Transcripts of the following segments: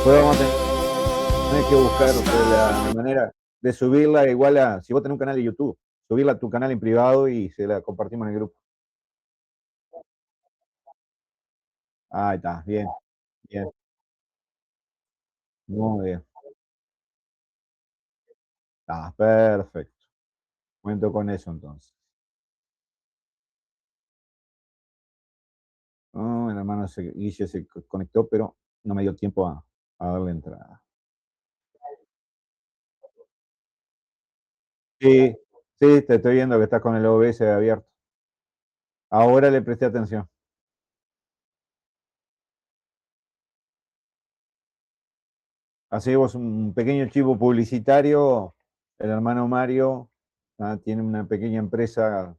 Después vamos a tener que buscar la manera de subirla igual a, si vos tenés un canal de YouTube, subirla a tu canal en privado y se la compartimos en el grupo. Ahí está, bien, bien, muy bien. Ah, perfecto. Cuento con eso entonces. Oh, el hermano Guille se conectó, pero no me dio tiempo a darle entrada. Sí, sí, te estoy viendo que estás con el OBS abierto. Ahora le presté atención. Hacemos un pequeño chivo publicitario. El hermano Mario tiene una pequeña empresa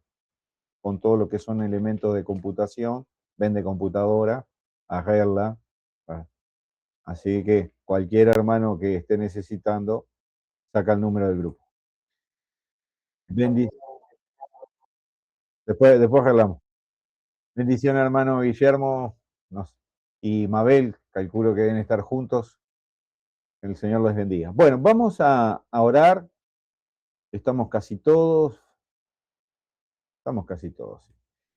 con todo lo que son elementos de computación, vende computadora, arregla. ah, Así que cualquier hermano que esté necesitando, saca el número del grupo. Bendi- después arreglamos. Bendición, hermano Guillermo y Mabel, calculo que deben estar juntos. El Señor los bendiga. Bueno, vamos a orar. Estamos casi todos. Sí.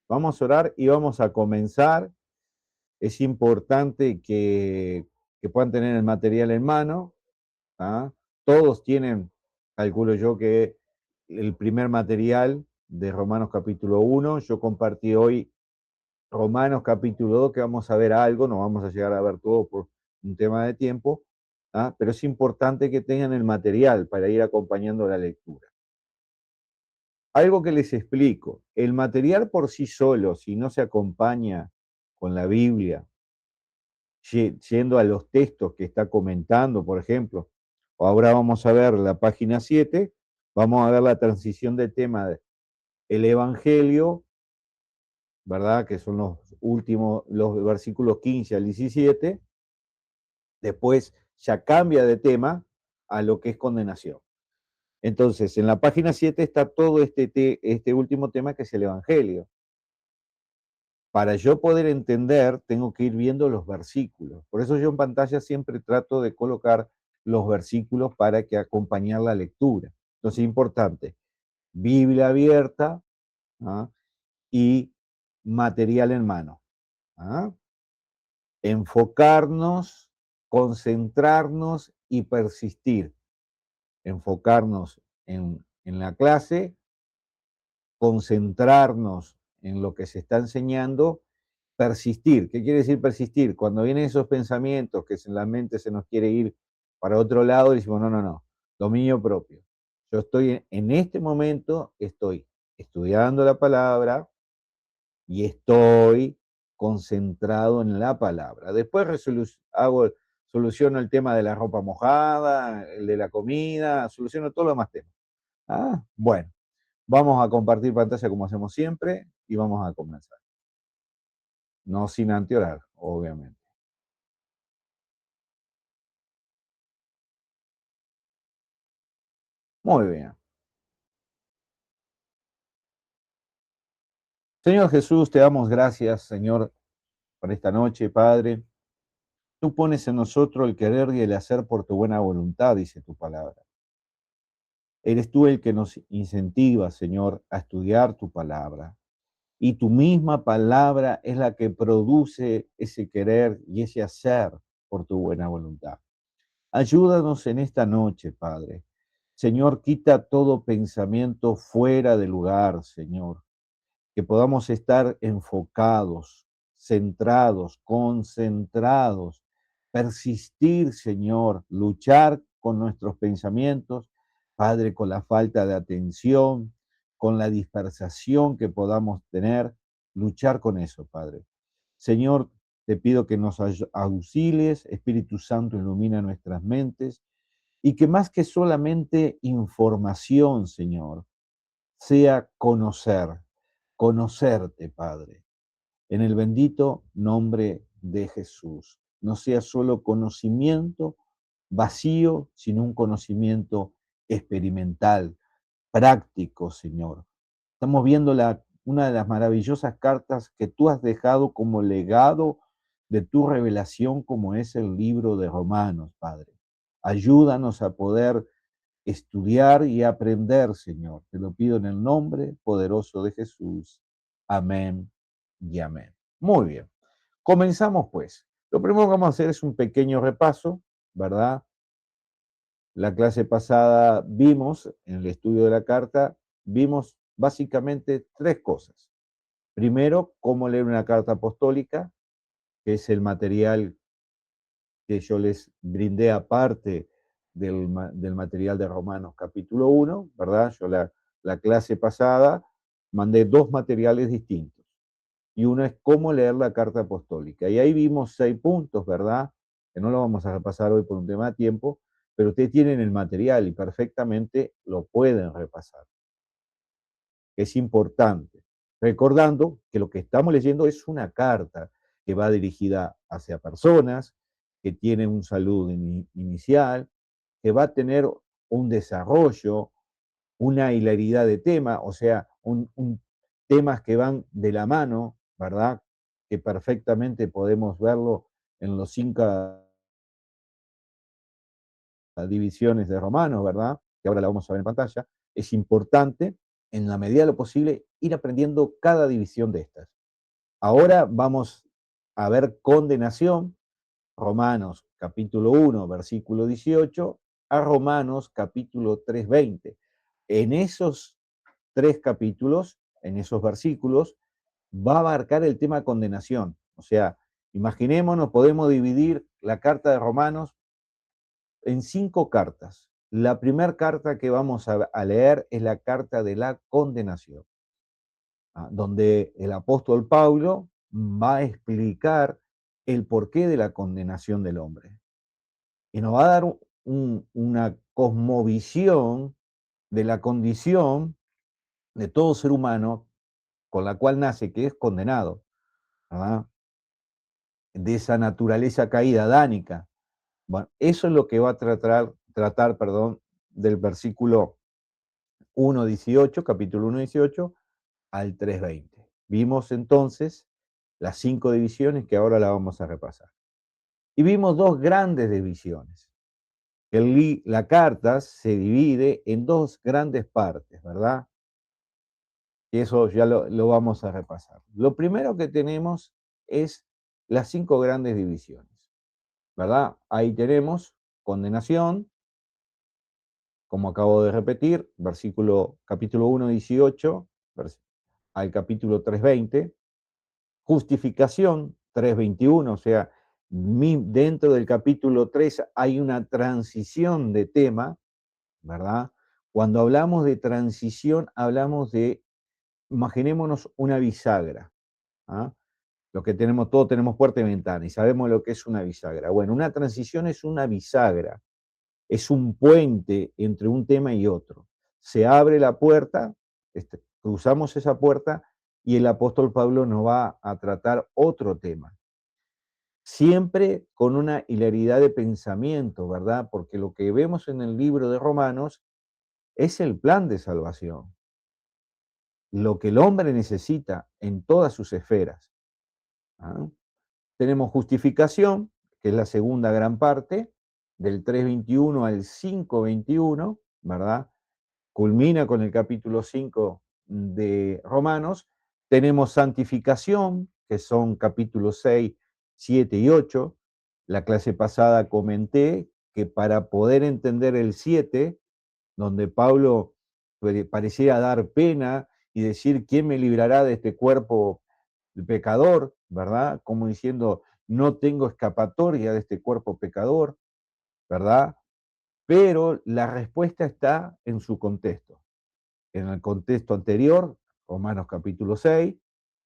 Vamos a orar y vamos a comenzar. Es importante que puedan tener el material en mano. ¿Ah? Todos tienen, calculo yo, que el primer material de Romanos capítulo 1. Yo compartí hoy Romanos capítulo 2, que vamos a ver algo, no vamos a llegar a ver todo por un tema de tiempo, pero es importante que tengan el material para ir acompañando la lectura. Algo que les explico, el material por sí solo, si no se acompaña con la Biblia, yendo a los textos que está comentando, por ejemplo, ahora vamos a ver la página 7, vamos a ver la transición de tema del Evangelio, ¿verdad? Que son los últimos, los versículos 15 al 17, después ya cambia de tema a lo que es condenación. Entonces, en la página 7 está todo este último tema que es el Evangelio. Para yo poder entender, tengo que ir viendo los versículos. Por eso yo en pantalla siempre trato de colocar los versículos para que acompañar la lectura. Entonces, importante, Biblia abierta, ¿ah? Y material en mano. ¿Ah? Enfocarnos, concentrarnos y persistir. Enfocarnos en la clase, concentrarnos en lo que se está enseñando, persistir. ¿Qué quiere decir persistir? Cuando vienen esos pensamientos que en la mente se nos quiere ir para otro lado, decimos, no, no, no, dominio propio. Yo estoy en este momento, estoy estudiando la palabra y estoy concentrado en la palabra. Después soluciono el tema de la ropa mojada, el de la comida, soluciono todos los demás temas. Bueno, vamos a compartir pantalla como hacemos siempre y vamos a comenzar. No sin antes orar, obviamente. Muy bien. Señor Jesús, te damos gracias, Señor, por esta noche, Padre. Tú pones en nosotros el querer y el hacer por tu buena voluntad, dice tu palabra. Eres tú el que nos incentiva, Señor, a estudiar tu palabra. Y tu misma palabra es la que produce ese querer y ese hacer por tu buena voluntad. Ayúdanos en esta noche, Padre. Señor, quita todo pensamiento fuera de lugar, Señor. Que podamos estar enfocados, centrados, concentrados, persistir, Señor, luchar con nuestros pensamientos, Padre, con la falta de atención, con la dispersación que podamos tener, luchar con eso, Padre. Señor, te pido que nos auxilies, Espíritu Santo, ilumina nuestras mentes y que más que solamente información, Señor, sea conocerte, Padre, en el bendito nombre de Jesús. No sea solo conocimiento vacío, sino un conocimiento experimental, práctico, Señor. Estamos viendo una de las maravillosas cartas que tú has dejado como legado de tu revelación como es el libro de Romanos, Padre. Ayúdanos a poder estudiar y aprender, Señor. Te lo pido en el nombre poderoso de Jesús. Amén y amén. Muy bien. Comenzamos pues. Lo primero que vamos a hacer es un pequeño repaso, ¿verdad? La clase pasada vimos, en el estudio de la carta, vimos básicamente tres cosas. Primero, cómo leer una carta apostólica, que es el material que yo les brindé aparte del material de Romanos capítulo 1, ¿verdad? Yo la clase pasada mandé dos materiales distintos. Y uno es cómo leer la carta apostólica. Y ahí vimos 6 puntos, ¿verdad? Que no lo vamos a repasar hoy por un tema de tiempo, pero ustedes tienen el material y perfectamente lo pueden repasar. Es importante. Recordando que lo que estamos leyendo es una carta que va dirigida hacia personas, que tienen un saludo inicial, que va a tener un desarrollo, una hilaridad de temas, o sea, temas que van de la mano, ¿verdad? Que perfectamente podemos verlo en los 5 divisiones de Romanos, ¿verdad? Que ahora la vamos a ver en pantalla. Es importante, en la medida de lo posible, ir aprendiendo cada división de estas. Ahora vamos a ver condenación, Romanos capítulo 1, versículo 18, a Romanos capítulo 3, 20. En esos 3 capítulos, en esos versículos, va a abarcar el tema condenación. O sea, imaginémonos, podemos dividir la carta de Romanos en 5 cartas. La primera carta que vamos a leer es la carta de la condenación, donde el apóstol Pablo va a explicar el porqué de la condenación del hombre. Y nos va a dar una cosmovisión de la condición de todo ser humano con la cual nace, que es condenado, ¿verdad? De esa naturaleza caída adánica. Bueno, eso es lo que va a tratar, del versículo 1.18, capítulo 1.18, al 3.20. Vimos entonces las 5 divisiones que ahora la vamos a repasar. Y vimos 2 grandes divisiones. La carta se divide en 2 grandes partes, ¿verdad? Y eso ya lo vamos a repasar. Lo primero que tenemos es las 5 grandes divisiones, ¿verdad? Ahí tenemos condenación, como acabo de repetir, capítulo 1, 18, al capítulo 3, 20, justificación 3, 21, o sea, dentro del capítulo 3 hay una transición de tema, ¿verdad? Cuando hablamos de transición, hablamos de, imaginémonos una bisagra, ¿ah? Lo que tenemos, todos tenemos puerta y ventana y sabemos lo que es una bisagra. Bueno, una transición es una bisagra, es un puente entre un tema y otro. Se abre la puerta, cruzamos esa puerta y el apóstol Pablo nos va a tratar otro tema. Siempre con una hilaridad de pensamiento, ¿verdad? Porque lo que vemos en el libro de Romanos es el plan de salvación, lo que el hombre necesita en todas sus esferas. ¿Ah? Tenemos justificación, que es la segunda gran parte, del 3.21 al 5.21, ¿verdad? Culmina con el capítulo 5 de Romanos. Tenemos santificación, que son capítulos 6, 7 y 8. La clase pasada comenté que para poder entender el 7, donde Pablo pareciera dar pena y decir, ¿quién me librará de este cuerpo pecador? ¿Verdad? Como diciendo, no tengo escapatoria de este cuerpo pecador, ¿verdad? Pero la respuesta está en su contexto. En el contexto anterior, Romanos capítulo 6,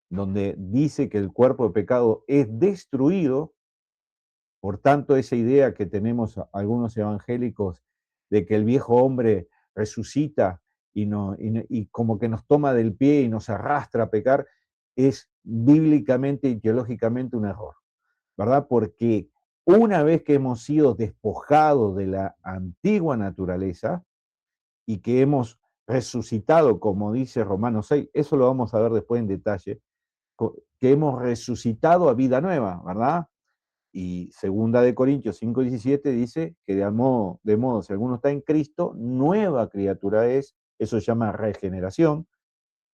donde dice que el cuerpo de pecado es destruido. Por tanto, esa idea que tenemos algunos evangélicos de que el viejo hombre resucita y como que nos toma del pie y nos arrastra a pecar, es bíblicamente y teológicamente un error, ¿verdad? Porque una vez que hemos sido despojados de la antigua naturaleza y que hemos resucitado, como dice Romanos 6, eso lo vamos a ver después en detalle, que hemos resucitado a vida nueva, ¿verdad? Y segunda de Corintios 5:17 dice que de modo, si alguno está en Cristo, nueva criatura es, eso se llama regeneración.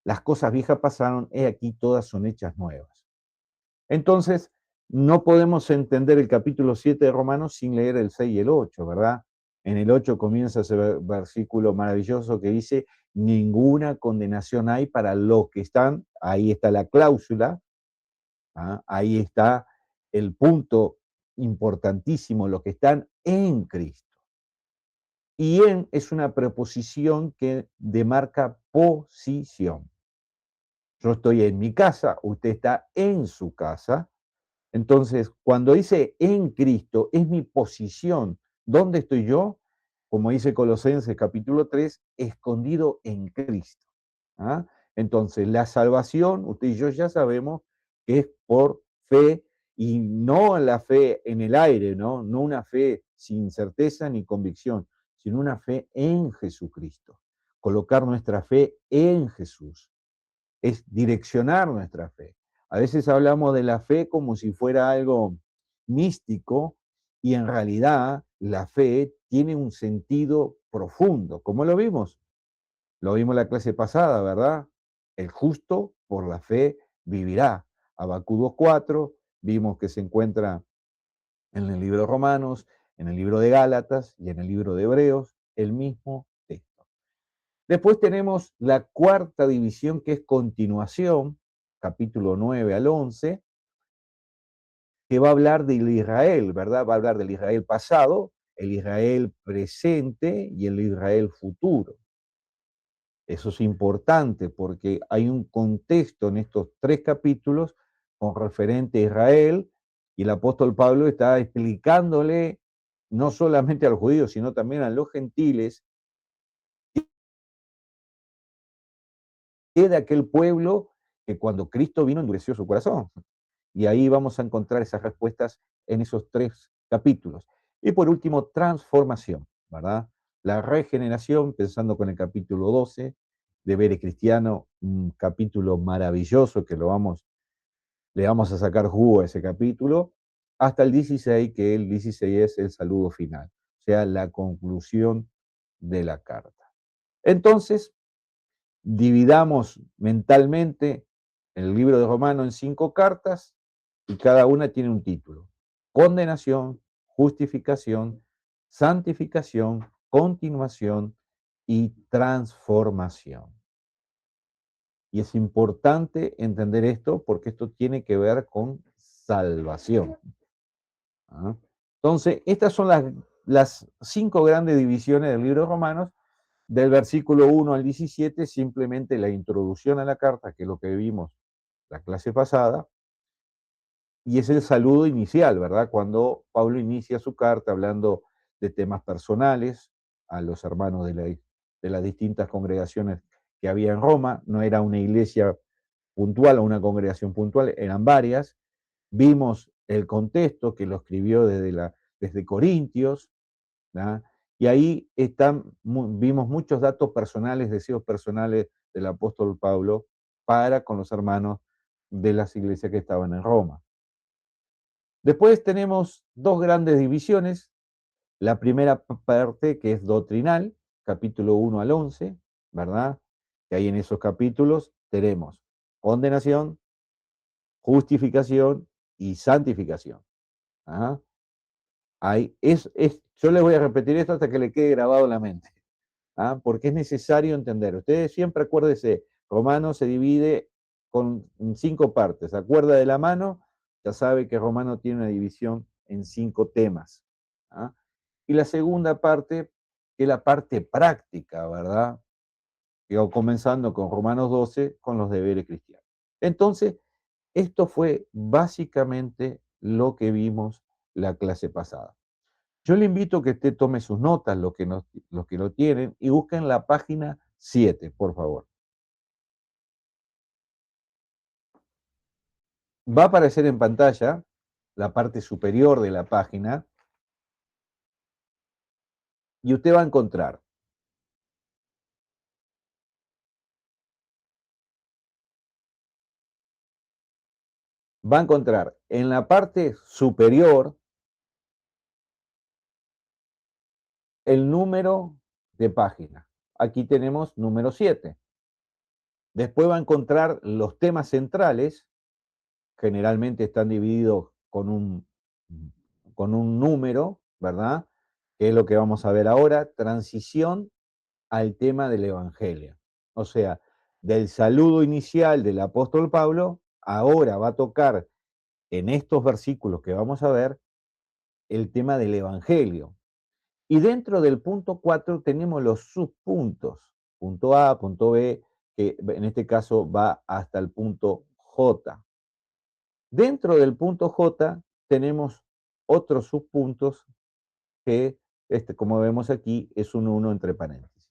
Las cosas viejas pasaron, he aquí todas son hechas nuevas. Entonces, no podemos entender el capítulo 7 de Romanos sin leer el 6 y el 8, ¿verdad? En el 8 comienza ese versículo maravilloso que dice, ninguna condenación hay para los que están, ahí está la cláusula, ¿ah? Ahí está el punto importantísimo, los que están en Cristo. Y en es una preposición que demarca posición. Yo estoy en mi casa, usted está en su casa. Entonces, cuando dice en Cristo, es mi posición. ¿Dónde estoy yo? Como dice Colosenses capítulo 3, escondido en Cristo. ¿Ah? Entonces, la salvación, usted y yo ya sabemos que es por fe y no la fe en el aire, ¿no? No una fe sin certeza ni convicción, sino una fe en Jesucristo. Colocar nuestra fe en Jesús es direccionar nuestra fe. A veces hablamos de la fe como si fuera algo místico y en realidad la fe tiene un sentido profundo. ¿Cómo lo vimos? Lo vimos en la clase pasada, ¿verdad? El justo por la fe vivirá. Habacuc 2:4, vimos que se encuentra en el libro de Romanos, en el libro de Gálatas y en el libro de Hebreos, el mismo texto. Después tenemos la cuarta división, que es continuación, capítulo 9 al 11, que va a hablar del Israel, ¿verdad? Va a hablar del Israel pasado, el Israel presente y el Israel futuro. Eso es importante porque hay un contexto en estos tres capítulos con referente a Israel y el apóstol Pablo está explicándole no solamente a los judíos, sino también a los gentiles, de aquel pueblo que cuando Cristo vino endureció su corazón. Y ahí vamos a encontrar esas respuestas en esos tres capítulos. Y por último, transformación, ¿verdad? La regeneración, pensando con el capítulo 12, Deberes Cristiano, un capítulo maravilloso que le vamos a sacar jugo a ese capítulo, hasta el 16, que el 16 es el saludo final, o sea, la conclusión de la carta. Entonces, dividamos mentalmente el libro de Romanos en 5 cartas y cada una tiene un título: condenación, justificación, santificación, continuación y transformación. Y es importante entender esto porque esto tiene que ver con salvación. ¿Ah? Entonces, estas son las 5 grandes divisiones del libro de Romanos. Del versículo 1 al 17, simplemente la introducción a la carta, que es lo que vimos la clase pasada, y es el saludo inicial, ¿verdad? Cuando Pablo inicia su carta hablando de temas personales a los hermanos de las distintas congregaciones que había en Roma. No era una iglesia puntual o una congregación puntual, eran varias. Vimos el contexto que lo escribió desde Corintios, ¿verdad? Y ahí vimos muchos datos personales, deseos personales del apóstol Pablo para con los hermanos de las iglesias que estaban en Roma. Después tenemos dos grandes divisiones. La primera parte, que es doctrinal, capítulo 1 al 11, ¿verdad? Que ahí en esos capítulos tenemos condenación, justificación y santificación. ¿Ah? Yo les voy a repetir esto hasta que le quede grabado en la mente. ¿Ah? Porque es necesario entender. Ustedes siempre acuérdense, Romano se divide en 5 partes. ¿Se acuerda de la mano? Ya sabe que Romano tiene una división en 5 temas. ¿Ah? Y la segunda parte, que es la parte práctica, ¿verdad? Comenzando con Romanos 12, con los deberes cristianos. Entonces, esto fue básicamente lo que vimos la clase pasada. Yo le invito a que usted tome sus notas, los que lo tienen, y busquen la página 7, por favor. Va a aparecer en pantalla la parte superior de la página y usted va a encontrar va a encontrar en la parte superior el número de página. Aquí tenemos número 7. Después va a encontrar los temas centrales, generalmente están divididos con un número, ¿verdad? Que es lo que vamos a ver ahora, transición al tema del Evangelio. O sea, del saludo inicial del apóstol Pablo, ahora va a tocar en estos versículos que vamos a ver el tema del Evangelio. Y dentro del punto 4 tenemos los subpuntos, punto A, punto B, que en este caso va hasta el punto J. Dentro del punto J tenemos otros subpuntos que, como vemos aquí, es un 1 entre paréntesis.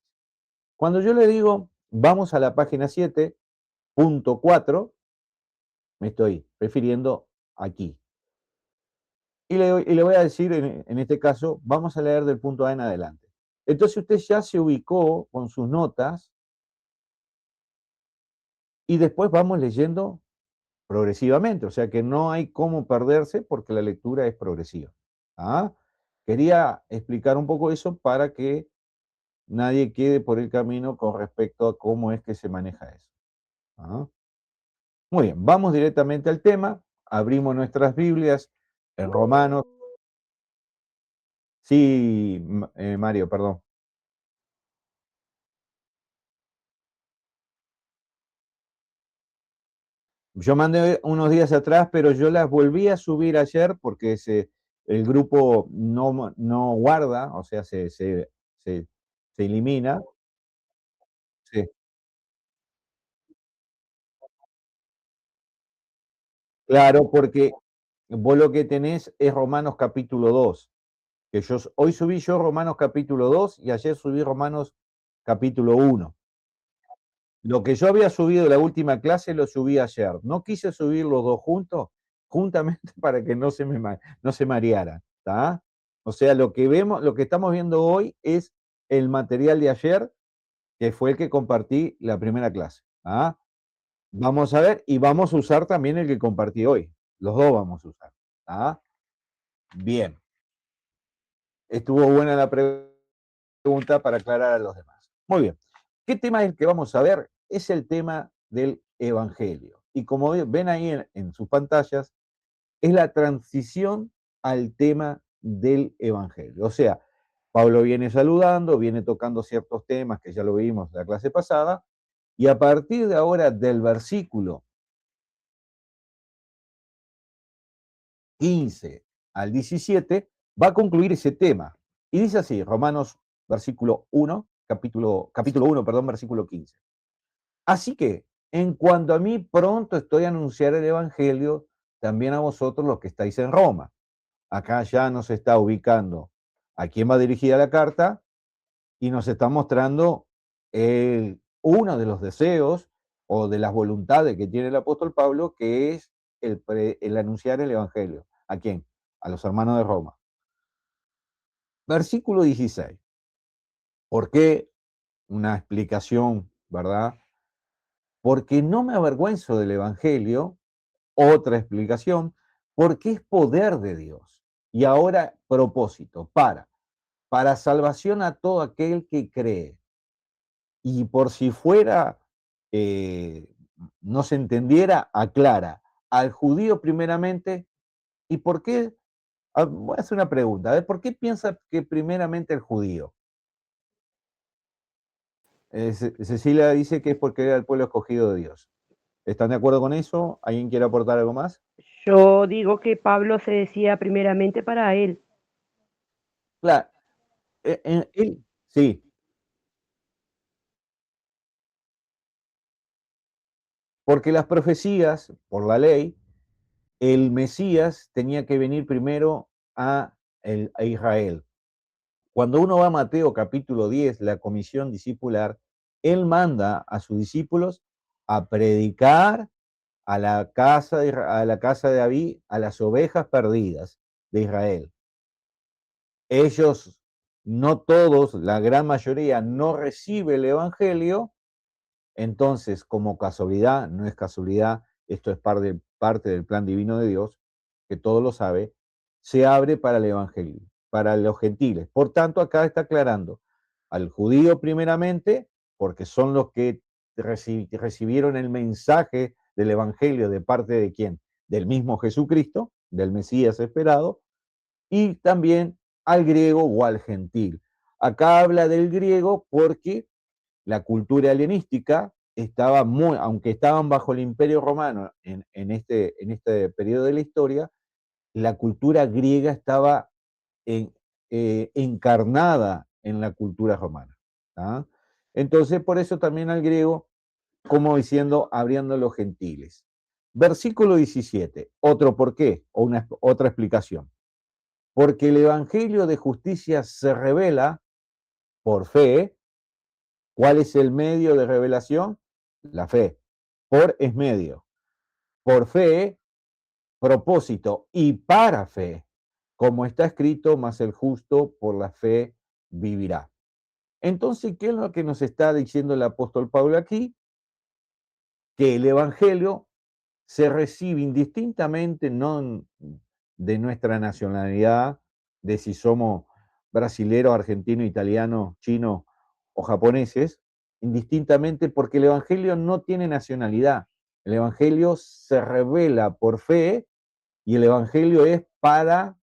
Cuando yo le digo, vamos a la página 7, punto 4, me estoy refiriendo aquí. Y le voy a decir, en este caso, vamos a leer del punto A en adelante. Entonces usted ya se ubicó con sus notas y después vamos leyendo progresivamente, o sea que no hay cómo perderse porque la lectura es progresiva. ¿Ah? Quería explicar un poco eso para que nadie quede por el camino con respecto a cómo es que se maneja eso. ¿Ah? Muy bien, vamos directamente al tema, abrimos nuestras Biblias en Romanos. Sí, Mario, perdón. Yo mandé unos días atrás, pero yo las volví a subir ayer porque el grupo no guarda, o sea, se elimina. Sí, claro, porque vos lo que tenés es Romanos capítulo 2, que hoy subí yo Romanos capítulo 2 y ayer subí Romanos capítulo 1. Lo que yo había subido la última clase lo subí ayer. No quise subir los dos juntos, juntamente para que no se mareara, ¿está? O sea, lo que estamos viendo hoy es el material de ayer, que fue el que compartí la primera clase. ¿Ah? Vamos a ver, y vamos a usar también el que compartí hoy. Los dos vamos a usar. ¿Ah? Bien. Estuvo buena la pregunta para aclarar a los demás. Muy bien. ¿Qué tema es el que vamos a ver? Es el tema del Evangelio. Y como ven ahí en sus pantallas, es la transición al tema del Evangelio. O sea, Pablo viene saludando, viene tocando ciertos temas que ya lo vimos en la clase pasada, y a partir de ahora del versículo 15 al 17 va a concluir ese tema. Y dice así, Romanos versículo 1, capítulo 1, perdón, versículo 15. Así que, en cuanto a mí, pronto estoy a anunciar el Evangelio también a vosotros los que estáis en Roma. Acá ya nos está ubicando a quién va dirigida la carta y nos está mostrando uno de los deseos o de las voluntades que tiene el apóstol Pablo, que es el anunciar el Evangelio. ¿A quién? A los hermanos de Roma. Versículo 16. ¿Por qué? Una explicación, ¿verdad? Porque no me avergüenzo del Evangelio, otra explicación, porque es poder de Dios. Y ahora, propósito, para salvación a todo aquel que cree. Y por si fuera, eh, no se entendiera, aclara, al judío primeramente, ¿y por qué? Voy a hacer una pregunta, a ver, ¿por qué piensa que primeramente el judío? Cecilia dice que es porque era el pueblo escogido de Dios. ¿Están de acuerdo con eso? ¿Alguien quiere aportar algo más? Yo digo que Pablo se decía primeramente para él. Claro, sí, porque las profecías, por la ley, el Mesías tenía que venir primero a Israel. Cuando uno va a Mateo capítulo 10, la comisión discipular, él manda a sus discípulos a predicar a la casa de David, a las ovejas perdidas de Israel. Ellos, no todos, la gran mayoría, no recibe el Evangelio. Entonces, como casualidad, no es casualidad, esto es parte del plan divino de Dios, que todo lo sabe, se abre para el evangelio, para los gentiles. Por tanto, acá está aclarando al judío primeramente, porque son los que recibieron el mensaje del evangelio de parte de quién, del mismo Jesucristo, del Mesías esperado, y también al griego o al gentil. Acá habla del griego porque la cultura helenística estaba muy, aunque estaban bajo el Imperio Romano en este periodo de la historia, la cultura griega estaba encarnada en la cultura romana. ¿Ah? Entonces, por eso también al griego, como diciendo, abriendo los gentiles. Versículo 17, otro por qué, o otra explicación. Porque el evangelio de justicia se revela por fe. ¿Cuál es el medio de revelación? La fe. Por es medio. Por fe, propósito y para fe. Como está escrito, mas el justo por la fe vivirá. Entonces, ¿qué es lo que nos está diciendo el apóstol Pablo aquí? Que el evangelio se recibe indistintamente, no de nuestra nacionalidad, de si somos brasileros, argentinos, italianos, chinos o japoneses, indistintamente porque el evangelio no tiene nacionalidad. El evangelio se revela por fe y el evangelio es para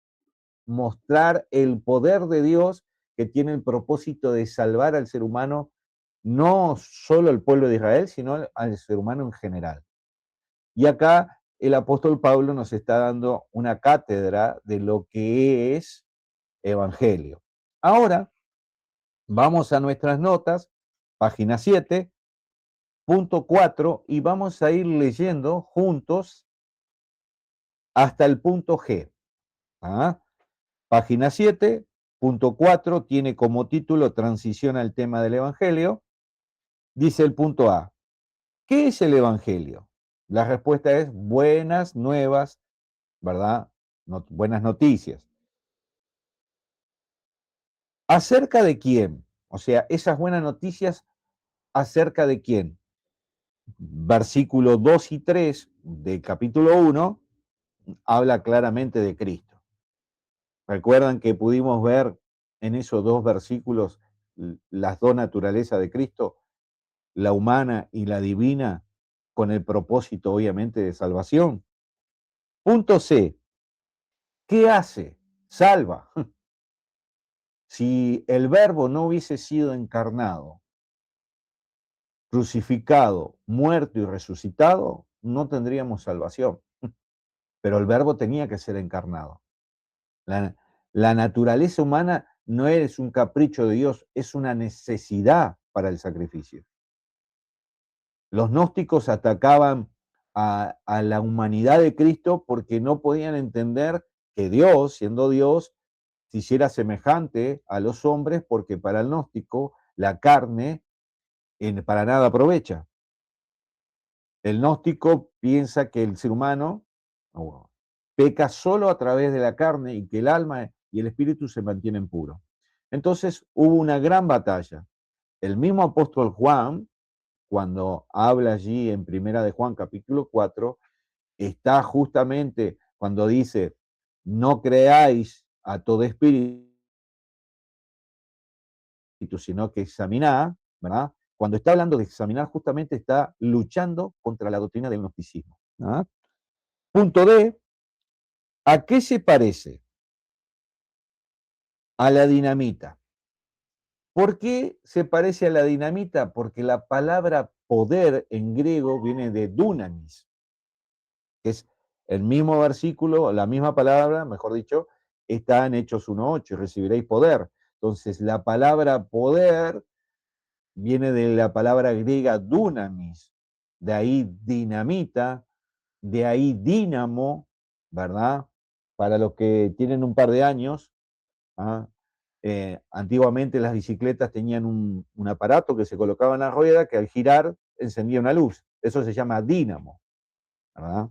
mostrar el poder de Dios que tiene el propósito de salvar al ser humano, no solo al pueblo de Israel, sino al ser humano en general. Y acá el apóstol Pablo nos está dando una cátedra de lo que es evangelio. Ahora vamos a nuestras notas, página 7, punto 4, y vamos a ir leyendo juntos hasta el punto G. ¿Ah? Página 7, punto 4, tiene como título Transición al tema del evangelio. Dice el punto A, ¿qué es el evangelio? La respuesta es buenas nuevas, ¿verdad? Buenas noticias. ¿Acerca de quién? O sea, esas buenas noticias, ¿acerca de quién? Versículos 2 y 3 del capítulo 1 habla claramente de Cristo. Recuerdan que pudimos ver en esos dos versículos las dos naturalezas de Cristo, la humana y la divina, con el propósito obviamente de salvación. Punto C. ¿Qué hace? Salva. Si el verbo no hubiese sido encarnado, crucificado, muerto y resucitado, no tendríamos salvación. Pero el verbo tenía que ser encarnado. La naturaleza humana no es un capricho de Dios, es una necesidad para el sacrificio. Los gnósticos atacaban a la humanidad de Cristo porque no podían entender que Dios, siendo Dios, se hiciera semejante a los hombres, porque para el gnóstico la carne para nada aprovecha. El gnóstico piensa que el ser humano peca solo a través de la carne y que el alma y el espíritu se mantienen puros. Entonces hubo una gran batalla. El mismo apóstol Juan, cuando habla allí en Primera de Juan, capítulo 4, está justamente cuando dice, no creáis a todo espíritu, sino que examiná, ¿verdad? Cuando está hablando de examinar, justamente está luchando contra la doctrina del gnosticismo. ¿Ah? Punto D, ¿a qué se parece? A la dinamita. ¿Por qué se parece a la dinamita? Porque la palabra poder en griego viene de dunamis, que es el mismo versículo, la misma palabra, mejor dicho, está en Hechos 1:8, recibiréis poder. Entonces, la palabra poder viene de la palabra griega dunamis, de ahí dinamita, de ahí dínamo, ¿verdad? Para los que tienen un par de años, ¿ah? Antiguamente las bicicletas tenían un aparato que se colocaba en la rueda que al girar encendía una luz. Eso se llama dínamo, ¿verdad?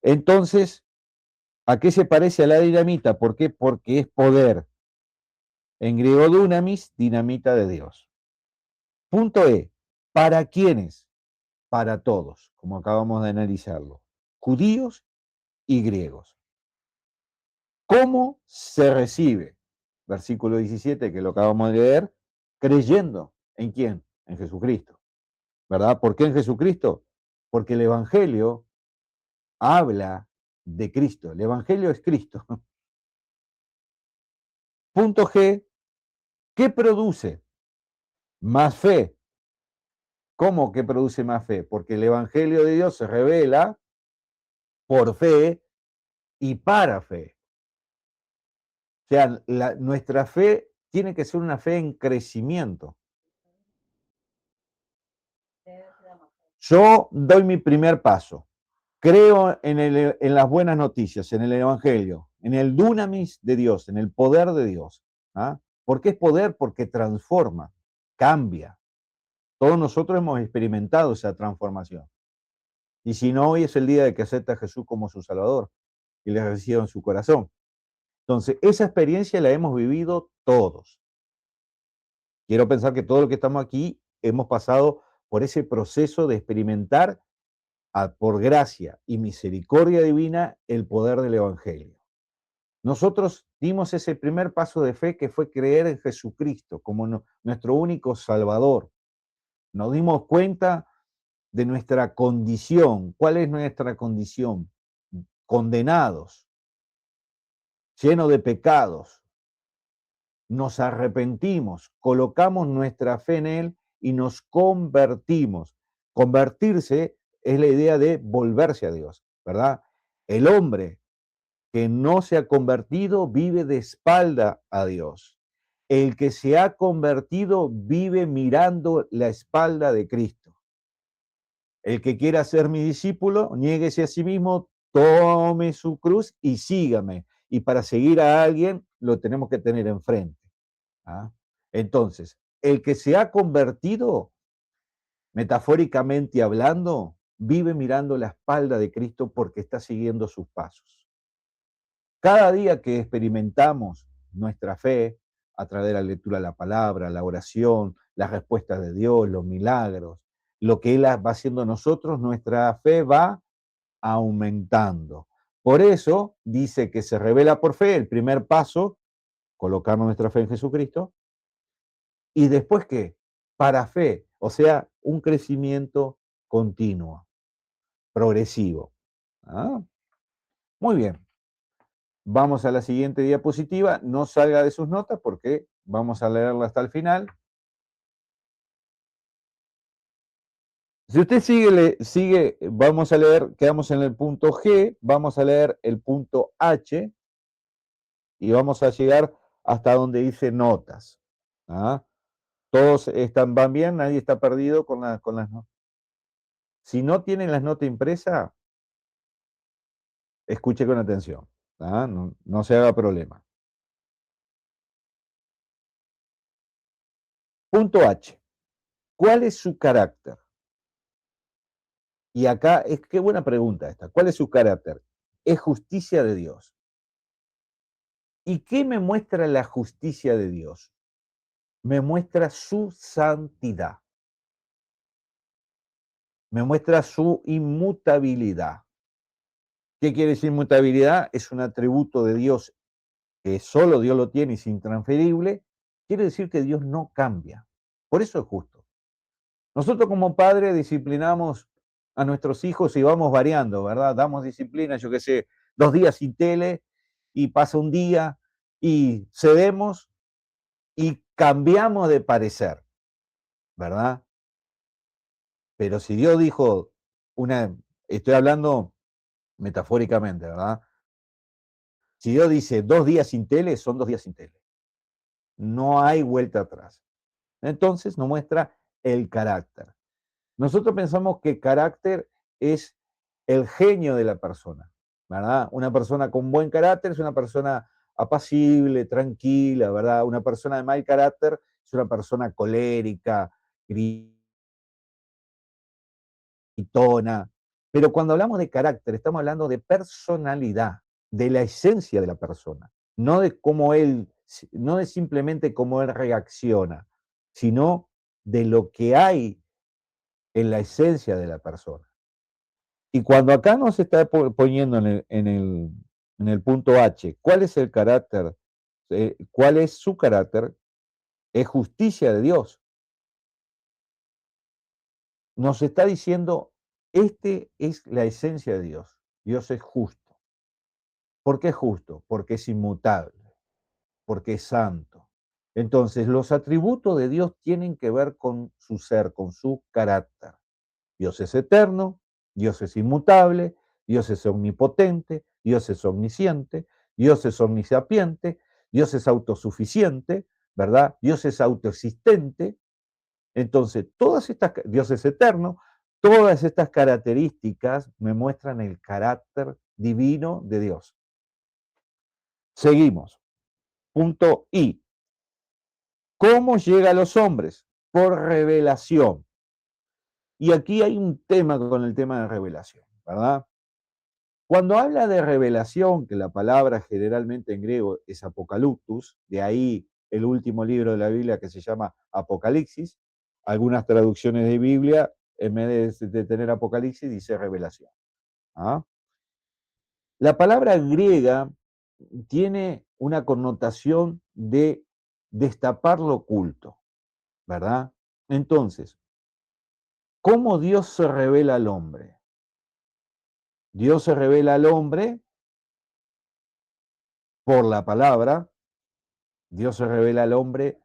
Entonces, ¿a qué se parece a la dinamita? ¿Por qué? Porque es poder. En griego dunamis, dinamita de Dios. Punto E. ¿Para quiénes? Para todos, como acabamos de analizarlo. judíos y griegos. ¿Cómo se recibe? Versículo 17, que lo acabamos de leer, creyendo. ¿En quién? En Jesucristo. ¿Verdad? ¿Por qué en Jesucristo? Porque el Evangelio habla de Cristo. El Evangelio es Cristo. Punto G, ¿qué produce? Más fe. ¿Cómo que produce más fe? Porque el Evangelio de Dios se revela por fe y para fe. O sea, nuestra fe tiene que ser una fe en crecimiento. Yo doy mi primer paso. Creo en las buenas noticias, en el Evangelio, en el dunamis de Dios, en el poder de Dios. ¿Ah? ¿Por qué es poder? Porque transforma, cambia. Todos nosotros hemos experimentado esa transformación. Y si no, hoy es el día de que acepta a Jesús como su Salvador y le reciba en su corazón. Entonces, esa experiencia la hemos vivido todos. Quiero pensar que todos los que estamos aquí hemos pasado por ese proceso de experimentar por gracia y misericordia divina el poder del Evangelio. Nosotros dimos ese primer paso de fe que fue creer en Jesucristo como nuestro único Salvador. Nos dimos cuenta de nuestra condición. ¿Cuál es nuestra condición? Condenados, llenos de pecados. Nos arrepentimos, colocamos nuestra fe en Él y nos convertimos. Convertirse es la idea de volverse a Dios, ¿verdad? El hombre que no se ha convertido vive de espalda a Dios. El que se ha convertido vive mirando la espalda de Cristo. El que quiera ser mi discípulo, niéguese a sí mismo, tome su cruz y sígame. Y para seguir a alguien, lo tenemos que tener enfrente. ¿Ah? Entonces, el que se ha convertido, metafóricamente hablando, vive mirando la espalda de Cristo porque está siguiendo sus pasos. Cada día que experimentamos nuestra fe a través de la lectura de la palabra, la oración, las respuestas de Dios, los milagros, lo que Él va haciendo nosotros, nuestra fe va aumentando. Por eso dice que se revela por fe, el primer paso, colocarnos nuestra fe en Jesucristo, y después ¿qué? Para fe, o sea, un crecimiento continuo, progresivo. ¿Ah? Muy bien. Vamos a la siguiente diapositiva. No salga de sus notas porque vamos a leerla hasta el final. Si usted sigue, vamos a leer, quedamos en el punto G, vamos a leer el punto H y vamos a llegar hasta donde dice notas. ¿Ah? Todos van bien, nadie está perdido con las notas. Si no tienen las notas impresas, escuche con atención. ¿Ah? No se haga problema. Punto H. ¿Cuál es su carácter? Y acá, qué buena pregunta esta. ¿Cuál es su carácter? Es justicia de Dios. ¿Y qué me muestra la justicia de Dios? Me muestra su santidad. Me muestra su inmutabilidad. ¿Qué quiere decir inmutabilidad? Es un atributo de Dios que solo Dios lo tiene y es intransferible. Quiere decir que Dios no cambia. Por eso es justo. Nosotros como padres disciplinamos a nuestros hijos y vamos variando, ¿verdad? Damos disciplina, yo qué sé, 2 días sin tele y pasa un día y cedemos y cambiamos de parecer, ¿verdad? Pero si Dios dijo estoy hablando metafóricamente, ¿verdad? Si Dios dice 2 días sin tele, son 2 días sin tele. No hay vuelta atrás. Entonces nos muestra el carácter. Nosotros pensamos que carácter es el genio de la persona, ¿verdad? Una persona con buen carácter es una persona apacible, tranquila, ¿verdad? Una persona de mal carácter es una persona colérica, gritona. Pero cuando hablamos de carácter, estamos hablando de personalidad, de la esencia de la persona, no de cómo no de simplemente cómo él reacciona, sino de lo que hay en la esencia de la persona. Y cuando acá nos está poniendo en el punto H, ¿cuál es el carácter? ¿Cuál es su carácter? Es justicia de Dios. Nos está diciendo, este es la esencia de Dios. Dios es justo. ¿Por qué es justo? Porque es inmutable, porque es santo. Entonces, los atributos de Dios tienen que ver con su ser, con su carácter. Dios es eterno, Dios es inmutable, Dios es omnipotente, Dios es omnisciente, Dios es omnisapiente, Dios es autosuficiente, ¿verdad? Dios es autoexistente. Entonces, Dios es eterno, todas estas características me muestran el carácter divino de Dios. Seguimos. Punto I. ¿Cómo llega a los hombres? Por revelación. Y aquí hay un tema con el tema de revelación, ¿verdad? Cuando habla de revelación, que la palabra generalmente en griego es apocaliptus, de ahí el último libro de la Biblia que se llama Apocalipsis, algunas traducciones de Biblia, en vez de tener Apocalipsis, dice revelación. ¿Ah? La palabra griega tiene una connotación de destapar lo oculto, ¿verdad? Entonces, ¿cómo Dios se revela al hombre? Dios se revela al hombre por la palabra, Dios se revela al hombre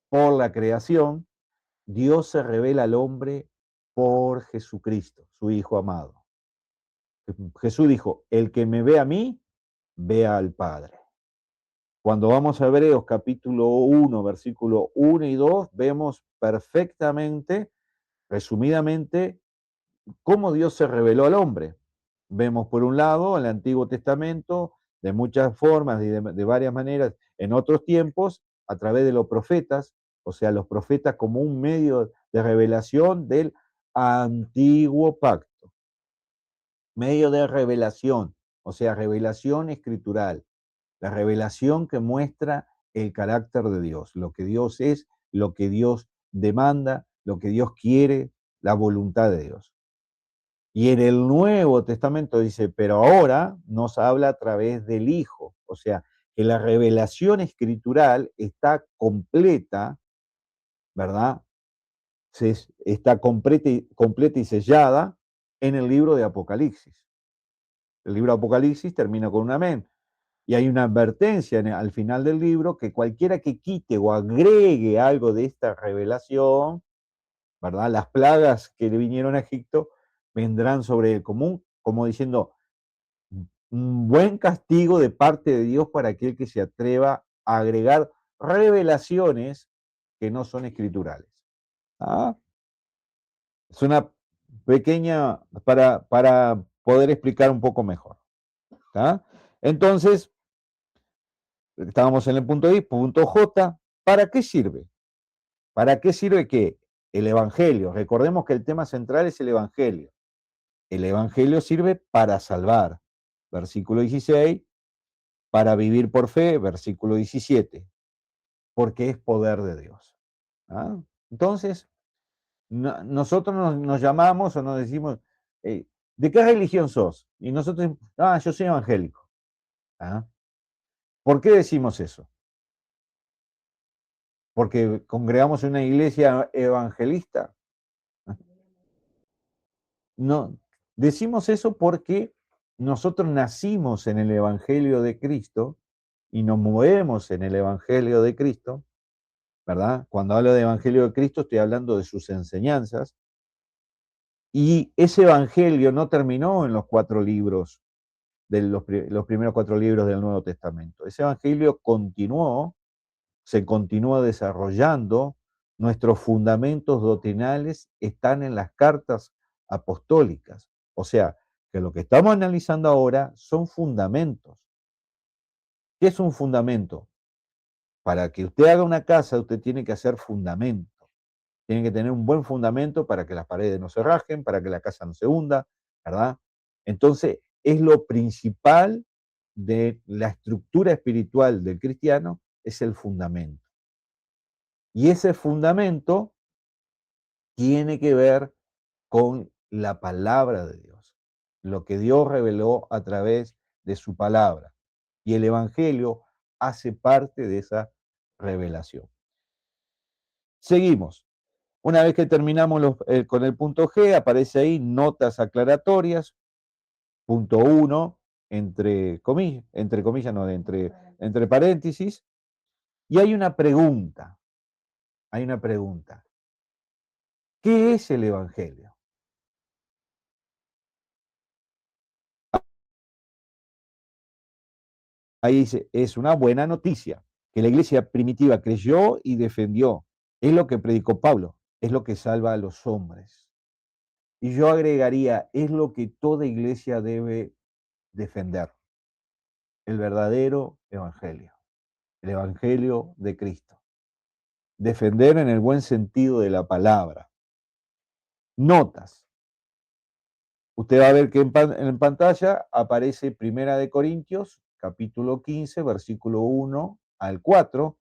por la creación, Dios se revela al hombre por Jesucristo, su Hijo amado. Jesús dijo, el que me ve a mí, ve al Padre. Cuando vamos a Hebreos capítulo 1, versículo 1 y 2, vemos perfectamente, resumidamente, cómo Dios se reveló al hombre. Vemos por un lado el Antiguo Testamento de muchas formas y de varias maneras en otros tiempos a través de los profetas, o sea, los profetas como un medio de revelación del antiguo pacto, medio de revelación, o sea, revelación escritural, la revelación que muestra el carácter de Dios, lo que Dios es, lo que Dios demanda, lo que Dios quiere, la voluntad de Dios. Y en el Nuevo Testamento dice, pero ahora nos habla a través del Hijo, o sea, que la revelación escritural está completa, ¿verdad? Está completa y sellada en el libro de Apocalipsis. El libro de Apocalipsis termina con un amén. Y hay una advertencia al final del libro que cualquiera que quite o agregue algo de esta revelación, ¿verdad? Las plagas que le vinieron a Egipto vendrán sobre el común, como diciendo, un buen castigo de parte de Dios para aquel que se atreva a agregar revelaciones que no son escriturales. ¿Ah? Es una pequeña para poder explicar un poco mejor. ¿Ah? Entonces, estábamos en el punto I, punto J, ¿para qué sirve? ¿Para qué sirve qué? El Evangelio. Recordemos que el tema central es el Evangelio. El Evangelio sirve para salvar. Versículo 16, para vivir por fe, versículo 17, porque es poder de Dios. ¿Ah? Entonces, nosotros nos llamamos o nos decimos, ¿de qué religión sos? Y nosotros, yo soy evangélico. ¿Ah? ¿Por qué decimos eso? Porque congregamos en una iglesia evangelista. No, decimos eso porque nosotros nacimos en el Evangelio de Cristo y nos movemos en el Evangelio de Cristo, ¿verdad? Cuando hablo de Evangelio de Cristo estoy hablando de sus enseñanzas. Y ese Evangelio no terminó en los 4 libros, los primeros 4 libros del Nuevo Testamento. Ese Evangelio continuó, se continúa desarrollando, nuestros fundamentos doctrinales están en las cartas apostólicas. O sea, que lo que estamos analizando ahora son fundamentos. ¿Qué es un fundamento? Para que usted haga una casa, usted tiene que hacer fundamento. Tiene que tener un buen fundamento para que las paredes no se rajen, para que la casa no se hunda, ¿verdad? Entonces, es lo principal de la estructura espiritual del cristiano, es el fundamento. Y ese fundamento tiene que ver con la palabra de Dios. lo que Dios reveló a través de su palabra. Y el Evangelio hace parte de esa revelación. Seguimos. Una vez que terminamos con el punto G, aparece ahí notas aclaratorias, punto 1, entre comillas, no, entre paréntesis, y hay una pregunta. ¿Qué es el Evangelio? Ahí dice, es una buena noticia que la iglesia primitiva creyó y defendió. Es lo que predicó Pablo, es lo que salva a los hombres. Y yo agregaría, es lo que toda iglesia debe defender, el verdadero evangelio, el evangelio de Cristo. Defender en el buen sentido de la palabra. Notas. Usted va a ver que en pantalla aparece Primera de Corintios, capítulo 15, versículo 1 al 4,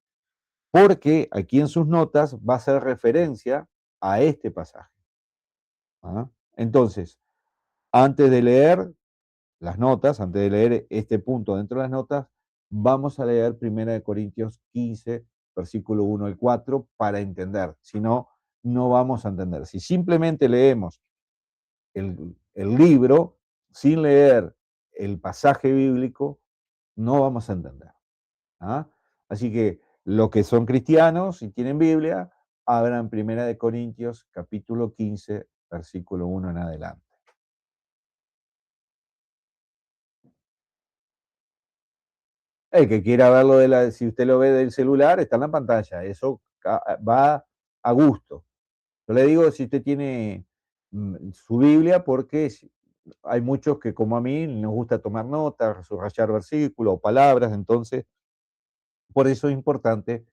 porque aquí en sus notas va a hacer referencia a este pasaje. ¿Ah? Entonces, antes de leer las notas, antes de leer este punto dentro de las notas, vamos a leer 1 Corintios 15, versículo 1 al 4, para entender. Si no, no vamos a entender. Si simplemente leemos el libro sin leer el pasaje bíblico, no vamos a entender. ¿Ah? Así que los que son cristianos y tienen Biblia, abran 1 Corintios capítulo 15, versículo 1 en adelante. El que quiera verlo si usted lo ve del celular, está en la pantalla. Eso va a gusto. Yo le digo si usted tiene su Biblia, porque hay muchos que, como a mí, nos gusta tomar notas, subrayar versículos o palabras, entonces, por eso es importante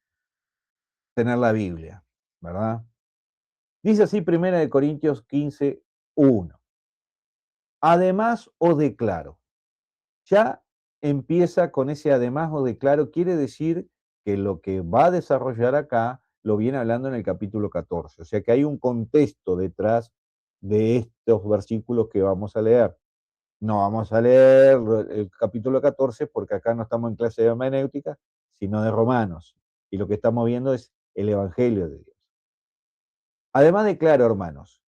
tener la Biblia, ¿verdad? Dice así 1 Corintios 15, 1. Además o declaro. Ya empieza con ese además o declaro, quiere decir que lo que va a desarrollar acá lo viene hablando en el capítulo 14. O sea que hay un contexto detrás de estos versículos que vamos a leer. No vamos a leer el capítulo 14 porque acá no estamos en clase de hermenéutica, sino de Romanos. Y lo que estamos viendo es el Evangelio de Dios. Además declaro, hermanos,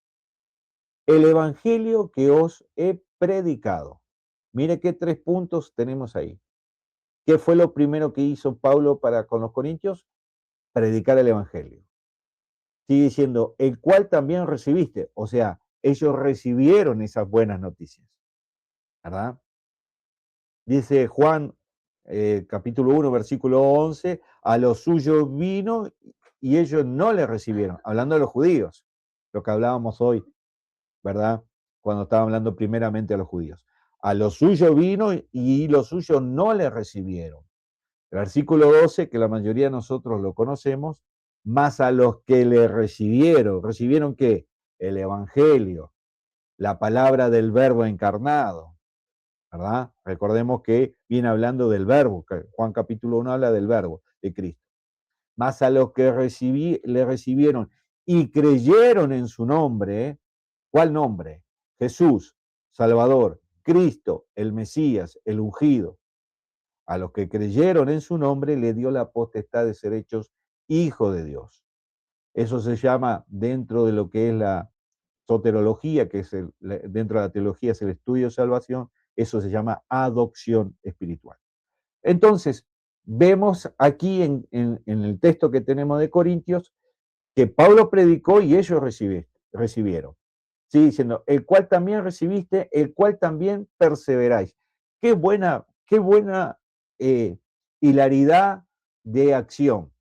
el Evangelio que os he predicado. Mire qué 3 puntos tenemos ahí. ¿Qué fue lo primero que hizo Pablo con los corintios? Predicar el Evangelio. Sigue diciendo, el cual también recibiste. O sea, ellos recibieron esas buenas noticias. ¿Verdad? Dice Juan, capítulo 1, versículo 11, a los suyos vino y ellos no le recibieron. Hablando de los judíos, lo que hablábamos hoy, ¿verdad? Cuando estaba hablando primeramente a los judíos. A los suyos vino y los suyos no le recibieron. El versículo 12, que la mayoría de nosotros lo conocemos, más a los que le recibieron. ¿Recibieron qué? El Evangelio, la palabra del Verbo encarnado, ¿verdad? Recordemos que viene hablando del Verbo, Juan capítulo 1 habla del Verbo de Cristo. Más a los que le recibieron y creyeron en su nombre. ¿Cuál nombre? Jesús, Salvador, Cristo, el Mesías, el ungido. A los que creyeron en su nombre le dio la potestad de ser hechos hijos de Dios. Eso se llama, dentro de lo que es la soterología, que es dentro de la teología es el estudio de salvación, eso se llama adopción espiritual. Entonces, vemos aquí en el texto que tenemos de Corintios que Pablo predicó y ellos recibieron. Sigue diciendo, el cual también recibiste, el cual también perseveráis. Qué buena hilaridad de acción.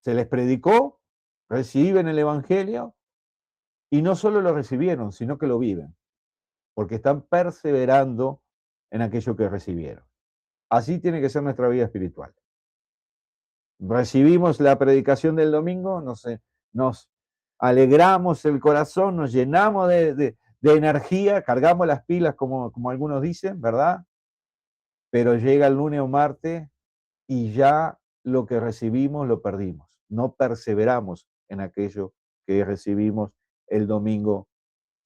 Se les predicó, reciben el Evangelio y no solo lo recibieron, sino que lo viven, porque están perseverando en aquello que recibieron. Así tiene que ser nuestra vida espiritual. Recibimos la predicación del domingo, nos alegramos el corazón, nos llenamos de energía, cargamos las pilas, como algunos dicen, ¿verdad? Pero llega el lunes o martes y ya lo que recibimos lo perdimos. No perseveramos en aquello que recibimos el domingo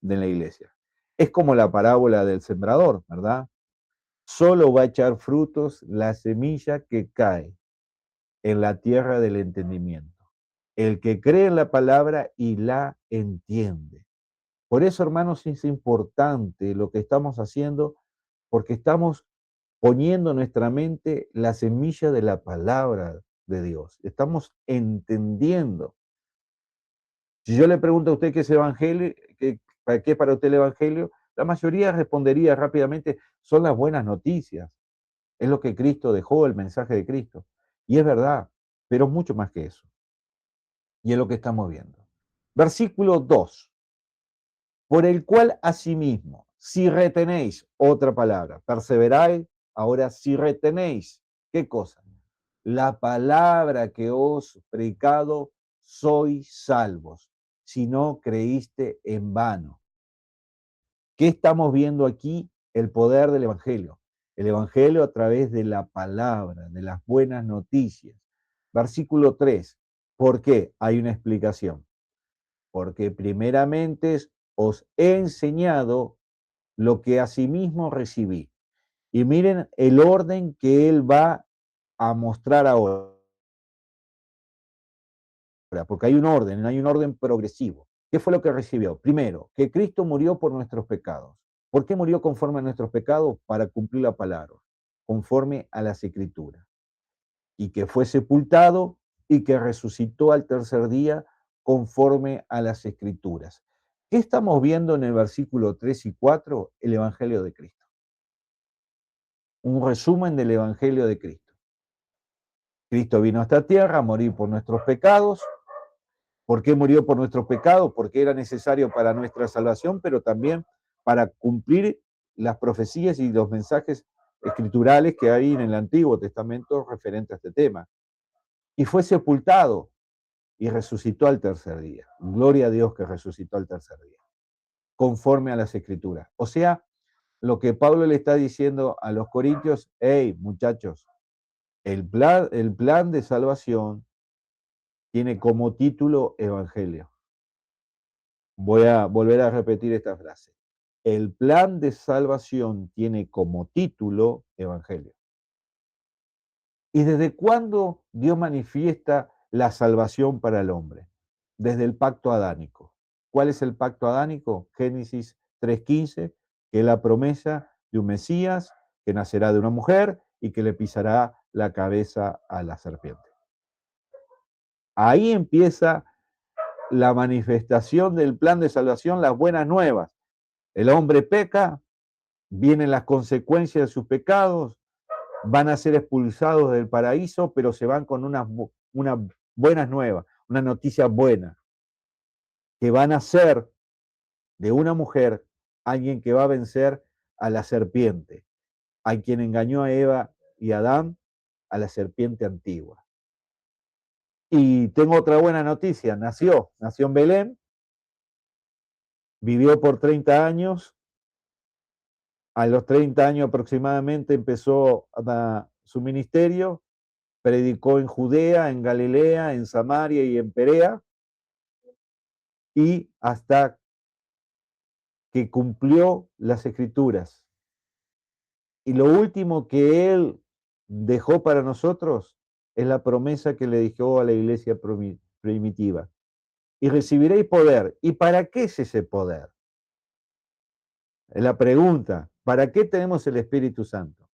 de la iglesia. Es como la parábola del sembrador, ¿verdad? Solo va a echar frutos la semilla que cae en la tierra del entendimiento. El que cree en la palabra y la entiende. Por eso, hermanos, es importante lo que estamos haciendo, porque estamos poniendo en nuestra mente la semilla de la palabra de Dios. Estamos entendiendo. Si yo le pregunto a usted qué es evangelio, para qué para usted el evangelio, la mayoría respondería rápidamente, son las buenas noticias. Es lo que Cristo dejó, el mensaje de Cristo. Y es verdad, pero es mucho más que eso. Y es lo que estamos viendo. Versículo 2. Por el cual asimismo, si retenéis, otra palabra, perseveráis, ahora si retenéis, ¿qué cosa? La palabra que os predicado, sois salvos, si no creíste en vano. ¿Qué estamos viendo aquí? El poder del Evangelio. El Evangelio a través de la palabra, de las buenas noticias. Versículo 3. ¿Por qué? Hay una explicación. Porque primeramente os he enseñado lo que asimismo recibí. Y miren el orden que él va a mostrar ahora, porque hay un orden progresivo. ¿Qué fue lo que recibió? Primero, que Cristo murió por nuestros pecados. ¿Por qué murió conforme a nuestros pecados? Para cumplir la palabra, conforme a las Escrituras. Y que fue sepultado y que resucitó al tercer día conforme a las Escrituras. ¿Qué estamos viendo en el versículo 3 y 4? El Evangelio de Cristo. Un resumen del Evangelio de Cristo. Cristo vino a esta tierra a morir por nuestros pecados. ¿Por qué murió por nuestros pecados? Porque era necesario para nuestra salvación, pero también para cumplir las profecías y los mensajes escriturales que hay en el Antiguo Testamento referente a este tema. Y fue sepultado y resucitó al tercer día. Gloria a Dios que resucitó al tercer día, conforme a las Escrituras. O sea, lo que Pablo le está diciendo a los corintios, hey, muchachos, el plan de salvación tiene como título Evangelio. Voy a volver a repetir esta frase. El plan de salvación tiene como título Evangelio. ¿Y desde cuándo Dios manifiesta la salvación para el hombre? Desde el pacto adánico. ¿Cuál es el pacto adánico? Génesis 3:15, que es la promesa de un Mesías que nacerá de una mujer y que le pisará la cabeza a la serpiente. Ahí empieza la manifestación del plan de salvación, las buenas nuevas. El hombre peca, vienen las consecuencias de sus pecados, van a ser expulsados del paraíso, pero se van con unas buenas nuevas, una noticia buena, que van a ser de una mujer alguien que va a vencer a la serpiente, a quien engañó a Eva y a Adán, a la serpiente antigua. Y tengo otra buena noticia, nació en Belén, vivió por 30 años, a los 30 años aproximadamente empezó su ministerio, predicó en Judea, en Galilea, en Samaria y en Perea, y hasta que cumplió las Escrituras. Y lo último que él dejó para nosotros es la promesa que le dejó a la iglesia primitiva. Y recibiréis poder. ¿Y para qué es ese poder? Es la pregunta. ¿Para qué tenemos el Espíritu Santo?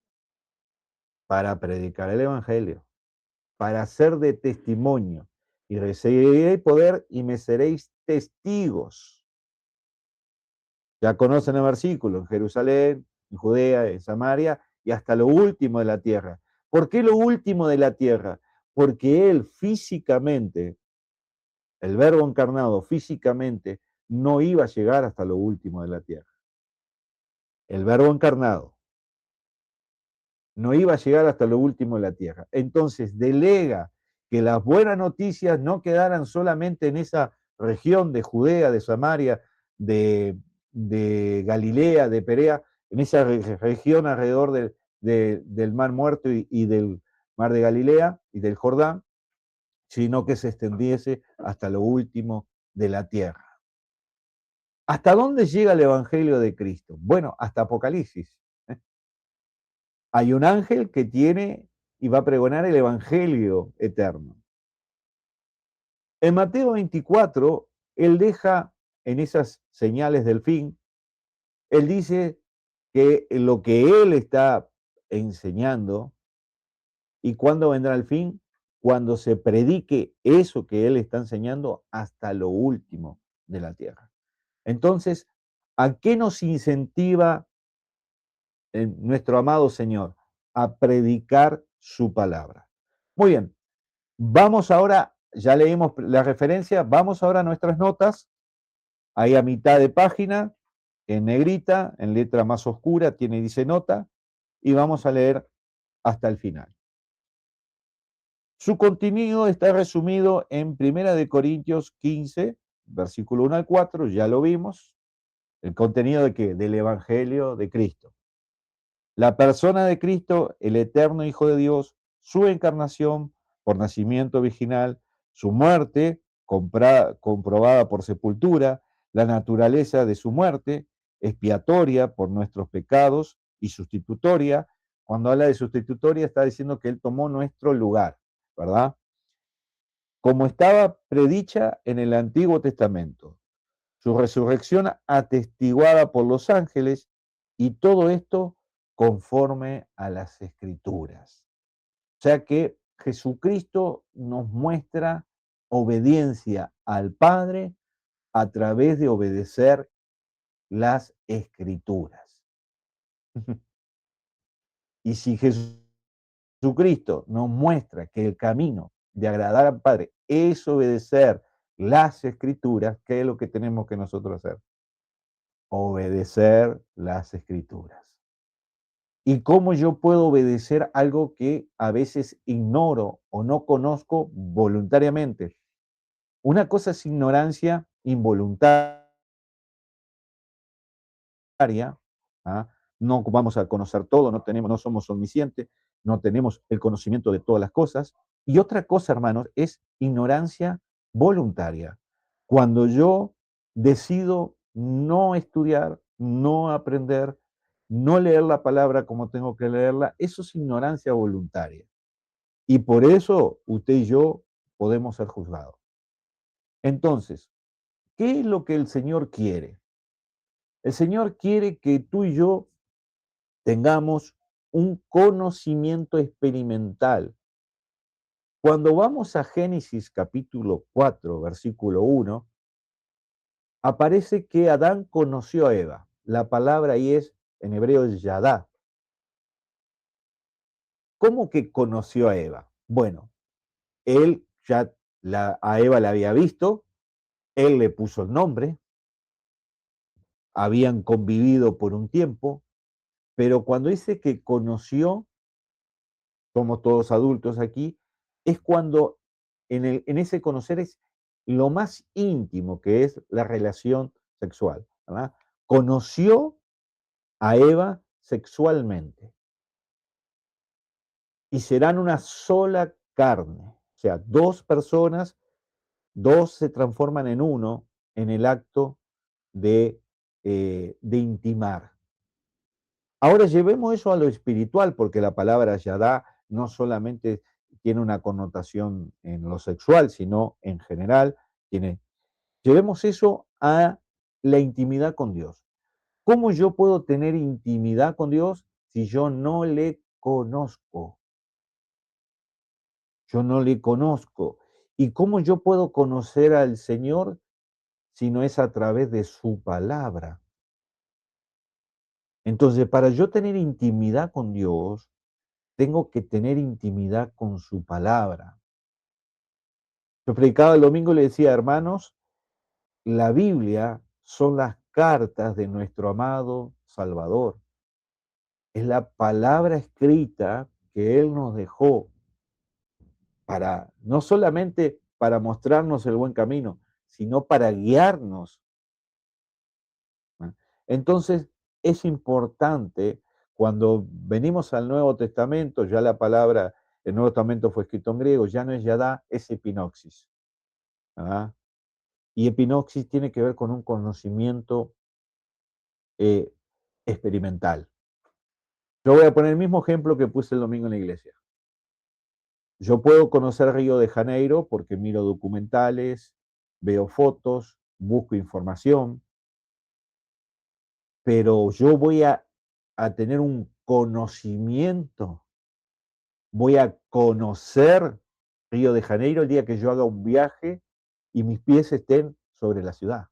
Para predicar el Evangelio, para ser de testimonio. Y recibiréis poder y me seréis testigos. Ya conocen el versículo, en Jerusalén, en Judea, en Samaria y hasta lo último de la tierra. ¿Por qué lo último de la tierra? Porque él físicamente, el Verbo encarnado físicamente, no iba a llegar hasta lo último de la tierra. El Verbo encarnado no iba a llegar hasta lo último de la tierra. Entonces delega que las buenas noticias no quedaran solamente en esa región de Judea, de Samaria, de Galilea, de Perea, en esa región alrededor del Mar Muerto y del Mar de Galilea y del Jordán, sino que se extendiese hasta lo último de la tierra. ¿Hasta dónde llega el Evangelio de Cristo? Bueno, hasta Apocalipsis. Hay un ángel que tiene y va a pregonar el Evangelio eterno. En Mateo 24, él deja en esas señales del fin, él dice que lo que él está enseñando y cuándo vendrá el fin, cuando se predique eso que él está enseñando hasta lo último de la tierra. Entonces, ¿a qué nos incentiva nuestro amado Señor? A predicar su palabra. Muy bien, vamos ahora, ya leímos la referencia, vamos ahora a nuestras notas, ahí a mitad de página, en negrita, en letra más oscura, dice nota, y vamos a leer hasta el final. Su contenido está resumido en 1 Corintios 15, versículo 1 al 4, ya lo vimos. ¿El contenido de qué? Del Evangelio de Cristo. La persona de Cristo, el eterno Hijo de Dios, su encarnación por nacimiento virginal, su muerte comprobada por sepultura, la naturaleza de su muerte, expiatoria por nuestros pecados y sustitutoria. Cuando habla de sustitutoria está diciendo que Él tomó nuestro lugar, ¿verdad? Como estaba predicha en el Antiguo Testamento, su resurrección atestiguada por los ángeles y todo esto conforme a las Escrituras. O sea que Jesucristo nos muestra obediencia al Padre a través de obedecer las Escrituras. Y si Jesucristo nos muestra que el camino de agradar al Padre es obedecer las Escrituras, ¿qué es lo que tenemos que nosotros hacer? Obedecer las Escrituras. ¿Y cómo yo puedo obedecer algo que a veces ignoro o no conozco voluntariamente? Una cosa es ignorancia involuntaria, ¿ah? No vamos a conocer todo, no somos omniscientes, no tenemos el conocimiento de todas las cosas. Y otra cosa, hermanos, es ignorancia voluntaria. Cuando yo decido no estudiar, no aprender, no leer la palabra como tengo que leerla, eso es ignorancia voluntaria. Y por eso usted y yo podemos ser juzgados. Entonces, ¿qué es lo que el Señor quiere? El Señor quiere que tú y yo tengamos un conocimiento experimental. Cuando vamos a Génesis capítulo 4, versículo 1, aparece que Adán conoció a Eva. La palabra ahí es, en hebreo es yadá. ¿Cómo que conoció a Eva? Bueno, él ya a Eva la había visto, él le puso el nombre, habían convivido por un tiempo, pero cuando dice que conoció, somos todos adultos aquí, es cuando en ese conocer es lo más íntimo que es la relación sexual, ¿verdad? Conoció a Eva sexualmente y serán una sola carne, o sea, dos personas, dos se transforman en uno en el acto de intimar. Ahora llevemos eso a lo espiritual, porque la palabra yadá no solamente tiene una connotación en lo sexual, sino en general. Llevemos eso a la intimidad con Dios. ¿Cómo yo puedo tener intimidad con Dios si yo no le conozco? Yo no le conozco. ¿Y cómo yo puedo conocer al Señor si no es a través de su palabra? Entonces, para yo tener intimidad con Dios, tengo que tener intimidad con su palabra. Yo predicaba el domingo y le decía, hermanos, la Biblia son las cartas de nuestro amado Salvador. Es la palabra escrita que Él nos dejó para, no solamente para mostrarnos el buen camino, sino para guiarnos. Entonces, es importante cuando venimos al Nuevo Testamento, ya la palabra, el Nuevo Testamento fue escrito en griego, ya no es yadá, es epinoxis. ¿Ah? Y epinoxis tiene que ver con un conocimiento experimental. Yo voy a poner el mismo ejemplo que puse el domingo en la iglesia. Yo puedo conocer Río de Janeiro porque miro documentales, veo fotos, busco información, pero yo voy a tener un conocimiento, voy a conocer Río de Janeiro el día que yo haga un viaje y mis pies estén sobre la ciudad.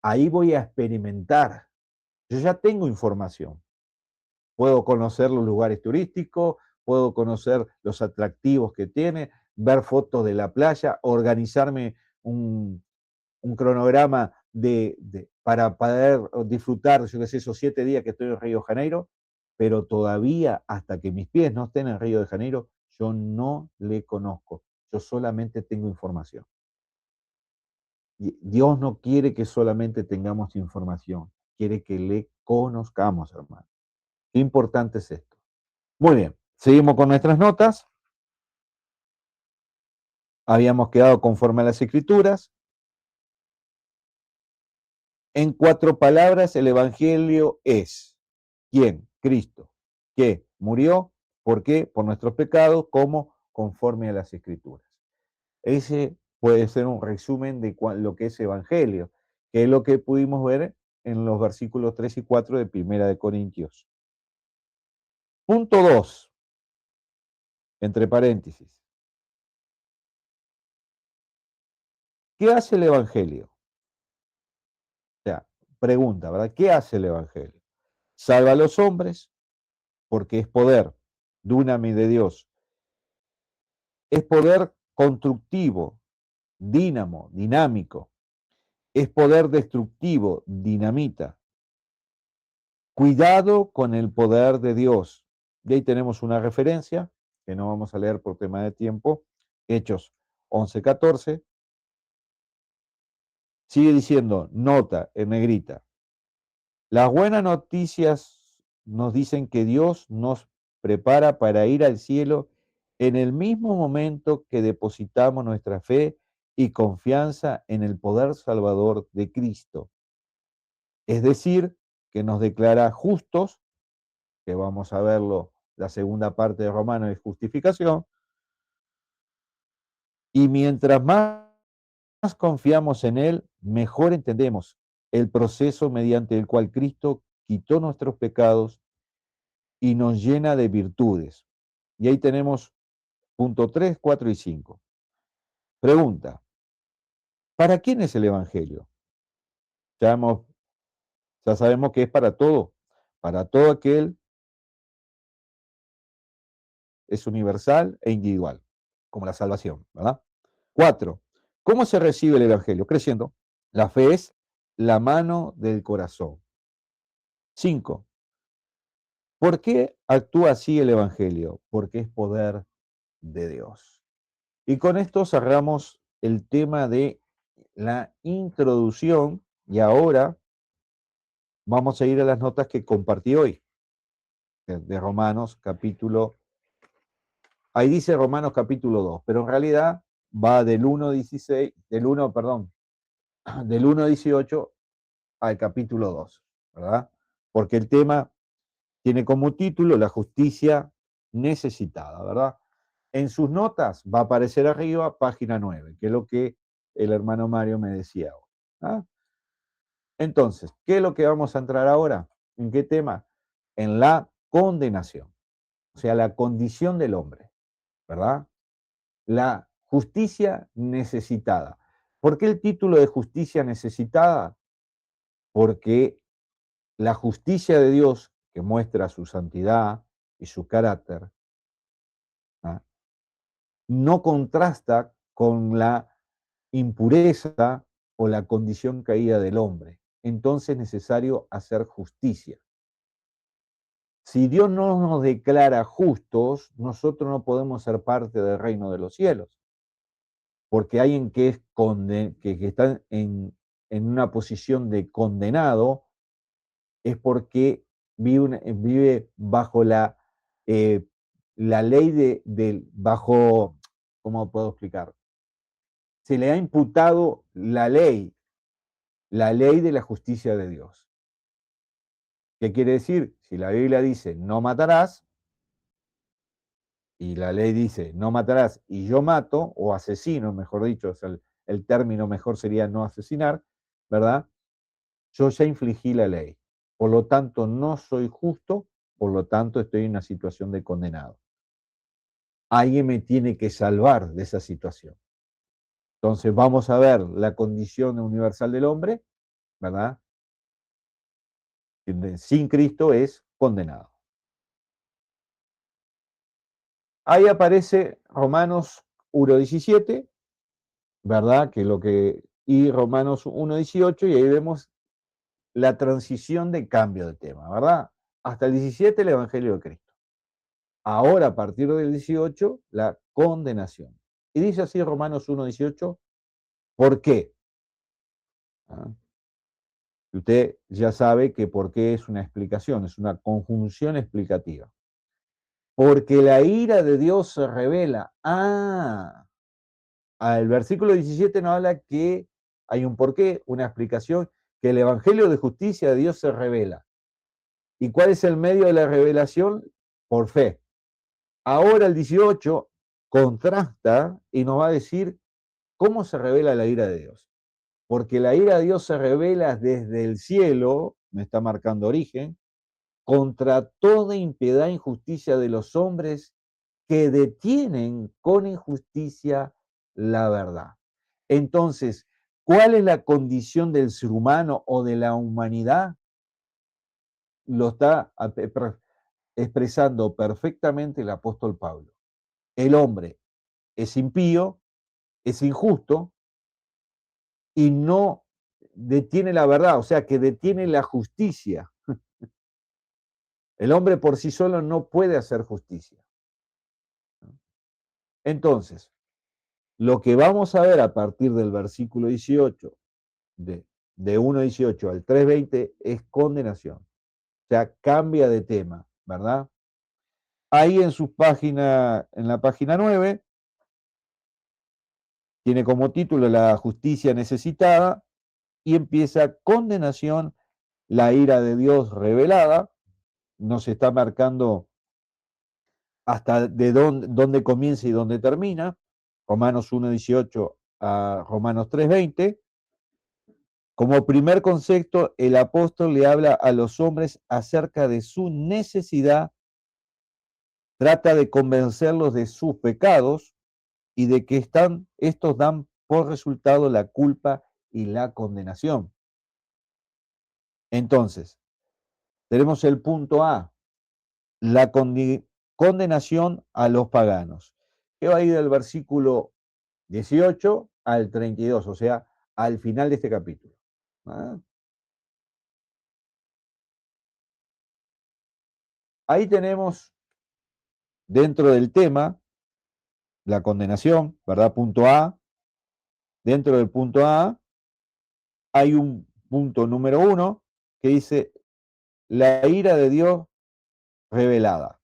Ahí voy a experimentar. Yo ya tengo información. Puedo conocer los lugares turísticos, puedo conocer los atractivos que tiene, ver fotos de la playa, organizarme un cronograma para poder disfrutar, yo qué sé, esos 7 días que estoy en Río de Janeiro, pero todavía hasta que mis pies no estén en Río de Janeiro, yo no le conozco, yo solamente tengo información. Dios no quiere que solamente tengamos información, quiere que le conozcamos, hermano. Qué importante es esto. Muy bien, seguimos con nuestras notas. Habíamos quedado conforme a las Escrituras. En 4 palabras, el Evangelio es: ¿quién? Cristo. ¿Qué? Murió. ¿Por qué? Por nuestros pecados, como conforme a las Escrituras. Ese puede ser un resumen de lo que es Evangelio, que es lo que pudimos ver en los versículos 3 y 4 de Primera de Corintios. Punto 2, entre paréntesis. ¿Qué hace el Evangelio? O sea, pregunta, ¿verdad? ¿Qué hace el Evangelio? Salva a los hombres porque es poder, dunamis de Dios. Es poder constructivo, dínamo, dinámico. Es poder destructivo, dinamita. Cuidado con el poder de Dios. Y ahí tenemos una referencia, que no vamos a leer por tema de tiempo, Hechos 11:14. Sigue diciendo, nota en negrita, las buenas noticias nos dicen que Dios nos prepara para ir al cielo en el mismo momento que depositamos nuestra fe y confianza en el poder salvador de Cristo. Es decir, que nos declara justos, que vamos a verlo, la segunda parte de Romanos es justificación, y mientras más confiamos en Él, mejor entendemos el proceso mediante el cual Cristo quitó nuestros pecados y nos llena de virtudes. Y ahí tenemos punto 3, 4 y 5. Pregunta, ¿para quién es el Evangelio? Ya, ya sabemos que es para todo aquel, es universal e individual, como la salvación, ¿verdad? 4. ¿Cómo se recibe el Evangelio? Creciendo. La fe es la mano del corazón. 5. ¿Por qué actúa así el Evangelio? Porque es poder de Dios. Y con esto cerramos el tema de la introducción y ahora vamos a ir a las notas que compartí hoy de Romanos capítulo, ahí dice Romanos capítulo 2, pero en realidad va del 1:16, del 1:18 al capítulo 2, ¿verdad? Porque el tema tiene como título la justicia necesitada, ¿verdad? En sus notas va a aparecer arriba página 9, que es lo que el hermano Mario me decía hoy. ¿Ah? Entonces, ¿qué es lo que vamos a entrar ahora? ¿En qué tema? En la condenación, o sea, la condición del hombre, ¿verdad? La justicia necesitada. ¿Por qué el título de justicia necesitada? Porque la justicia de Dios, que muestra su santidad y su carácter, ¿ah? No contrasta con la impureza o la condición caída del hombre. Entonces es necesario hacer justicia. Si Dios no nos declara justos, nosotros no podemos ser parte del reino de los cielos, porque alguien que, que está en una posición de condenado es porque vive bajo la ley bajo, ¿cómo puedo explicar? se le ha imputado la ley de la justicia de Dios. ¿Qué quiere decir? Si la Biblia dice no matarás, y la ley dice no matarás y yo mato, o asesino, mejor dicho, o sea, el término mejor sería no asesinar, ¿verdad? Yo ya infligí la ley. Por lo tanto, no soy justo, por lo tanto, estoy en una situación de condenado. Alguien me tiene que salvar de esa situación. Entonces, vamos a ver la condición universal del hombre, ¿verdad? Sin Cristo es condenado. Ahí aparece Romanos 1:17, ¿verdad? Y Romanos 1:18, y ahí vemos la transición de cambio de tema, ¿verdad? Hasta el 17, el Evangelio de Cristo. Ahora, a partir del 18, la condenación. Y dice así Romanos 1:18, ¿por qué? ¿Ah? Usted ya sabe que por qué es una explicación, es una conjunción explicativa. Porque la ira de Dios se revela. El versículo 17 nos habla que hay un porqué, una explicación, que el Evangelio de justicia de Dios se revela. ¿Y cuál es el medio de la revelación? Por fe. Ahora el 18 contrasta y nos va a decir cómo se revela la ira de Dios. Porque la ira de Dios se revela desde el cielo, me está marcando origen, contra toda impiedad e injusticia de los hombres que detienen con injusticia la verdad. Entonces, ¿cuál es la condición del ser humano o de la humanidad? Lo está expresando perfectamente el apóstol Pablo. El hombre es impío, es injusto y no detiene la verdad, o sea, que detiene la justicia. El hombre por sí solo no puede hacer justicia. Entonces, lo que vamos a ver a partir del versículo 18, de 1:18 al 3:20, es condenación. O sea, cambia de tema, ¿verdad? Ahí en la página 9, tiene como título la justicia necesitada y empieza condenación, la ira de Dios revelada. Nos está marcando hasta de dónde comienza y dónde termina. Romanos 1:18 a Romanos 3:20. Como primer concepto, el apóstol le habla a los hombres acerca de su necesidad, trata de convencerlos de sus pecados y de que estos dan por resultado la culpa y la condenación. Entonces, tenemos el punto A, la condenación a los paganos, que va a ir del versículo 18 al 32, o sea, al final de este capítulo. ¿Ah? Ahí tenemos dentro del tema la condenación, ¿verdad? Punto A. Dentro del punto A hay un punto número 1 que dice la ira de Dios revelada.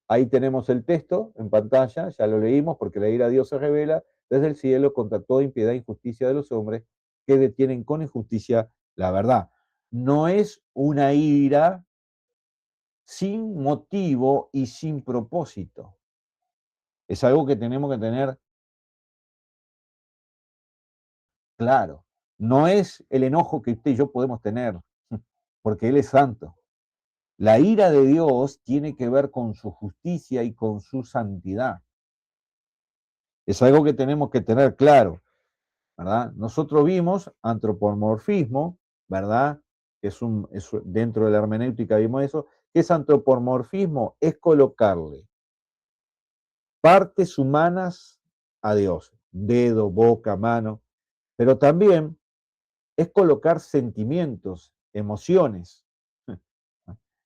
Ahí tenemos el texto en pantalla, ya lo leímos, porque la ira de Dios se revela desde el cielo contra toda impiedad e injusticia de los hombres que detienen con injusticia la verdad. No es una ira sin motivo y sin propósito. Es algo que tenemos que tener claro. No es el enojo que usted y yo podemos tener, porque Él es santo. La ira de Dios tiene que ver con su justicia y con su santidad. Es algo que tenemos que tener claro, ¿verdad? Nosotros vimos antropomorfismo, ¿verdad? Dentro de la hermenéutica vimos eso. ¿Qué es antropomorfismo? Es colocarle partes humanas a Dios, dedo, boca, mano, pero también es colocar sentimientos, emociones.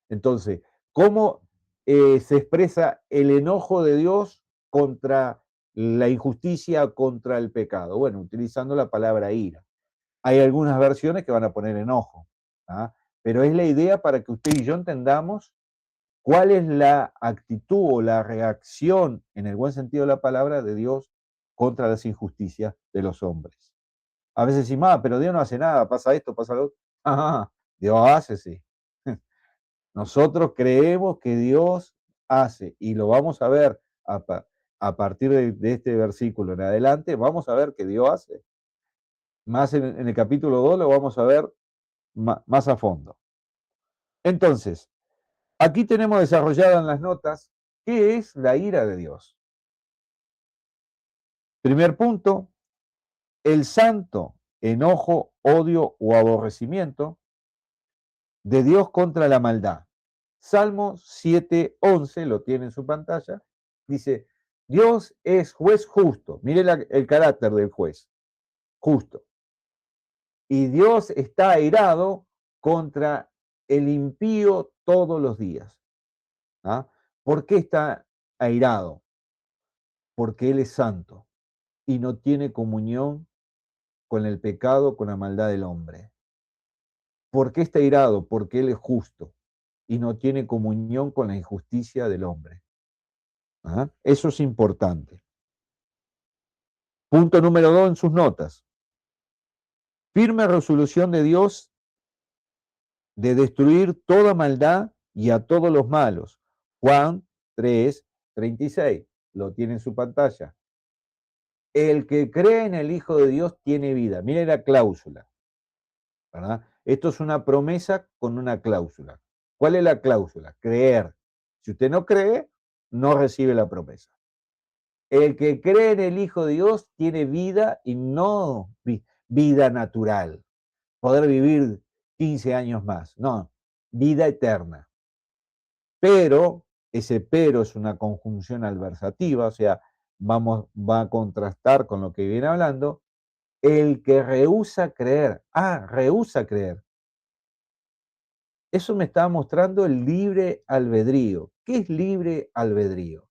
Entonces, ¿cómo se expresa el enojo de Dios contra la injusticia, contra el pecado? Bueno, utilizando la palabra ira. Hay algunas versiones que van a poner enojo, ¿ah? Pero es la idea para que usted y yo entendamos cuál es la actitud o la reacción, en el buen sentido de la palabra, de Dios contra las injusticias de los hombres. A veces decimos, pero Dios no hace nada, pasa esto, pasa lo otro. Ah, Dios hace, sí. Nosotros creemos que Dios hace, y lo vamos a ver a partir de este versículo en adelante, vamos a ver que Dios hace. Más en el capítulo 2 lo vamos a ver más a fondo. Entonces, aquí tenemos desarrollada en las notas qué es la ira de Dios. Primer punto, el santo enojo, odio o aborrecimiento de Dios contra la maldad. Salmo 7:11, lo tiene en su pantalla, dice, Dios es juez justo. Mire el carácter del juez, justo. Y Dios está airado contra el impío todos los días. ¿Ah? ¿Por qué está airado? Porque Él es santo y no tiene comunión con el pecado, con la maldad del hombre. ¿Por qué está airado? Porque Él es justo y no tiene comunión con la injusticia del hombre. ¿Ah? Eso es importante. Punto número 2 en sus notas. Firme resolución de Dios de destruir toda maldad y a todos los malos. Juan 3:36. Lo tiene en su pantalla. El que cree en el Hijo de Dios tiene vida. Mire la cláusula, ¿verdad? Esto es una promesa con una cláusula. ¿Cuál es la cláusula? Creer. Si usted no cree, no recibe la promesa. El que cree en el Hijo de Dios tiene vida y no vida natural. Poder vivir 15 años más. No, vida eterna. Pero, ese pero es una conjunción adversativa, o sea, va a contrastar con lo que viene hablando. El que rehúsa creer. Rehúsa creer. Eso me está mostrando el libre albedrío. ¿Qué es libre albedrío?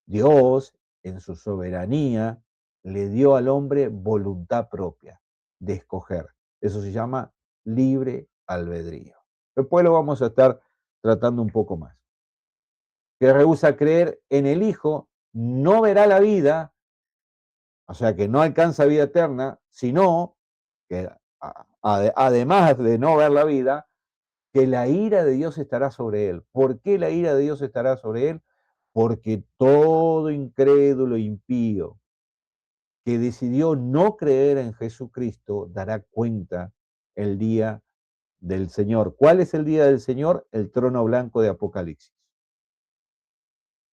Dios, en su soberanía, le dio al hombre voluntad propia de escoger. Eso se llama libre albedrío. Después lo vamos a estar tratando un poco más. Que rehúsa creer en el Hijo no verá la vida, o sea que no alcanza vida eterna, sino que además de no ver la vida, que la ira de Dios estará sobre él. ¿Por qué la ira de Dios estará sobre él? Porque todo incrédulo impío que decidió no creer en Jesucristo dará cuenta el día del Señor. ¿Cuál es el día del Señor? El trono blanco de Apocalipsis.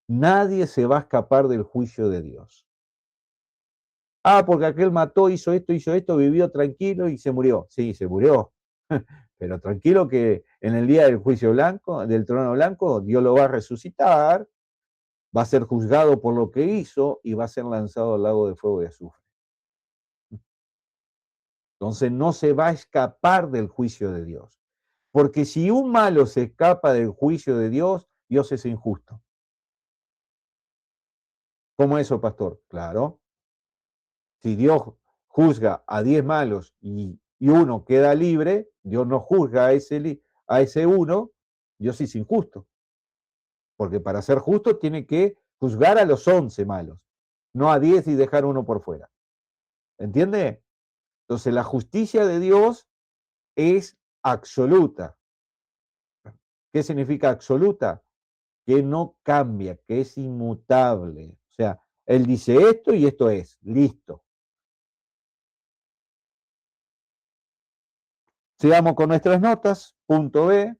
Nadie se va a escapar del juicio de Dios. Porque aquel mató, hizo esto, vivió tranquilo y se murió. Sí, se murió. Pero tranquilo que en el día del juicio blanco, del trono blanco, Dios lo va a resucitar, va a ser juzgado por lo que hizo y va a ser lanzado al lago de fuego y azufre. Entonces no se va a escapar del juicio de Dios. Porque si un malo se escapa del juicio de Dios, Dios es injusto. ¿Cómo eso, pastor? Claro. Si Dios juzga a 10 malos y uno queda libre, Dios no juzga a ese uno, Dios es injusto. Porque para ser justo tiene que juzgar a los 11 malos, no a 10 y dejar uno por fuera. ¿Entiende? Entonces la justicia de Dios es absoluta. ¿Qué significa absoluta? Que no cambia, que es inmutable. O sea, Él dice esto y esto es, listo. Sigamos con nuestras notas. Punto B.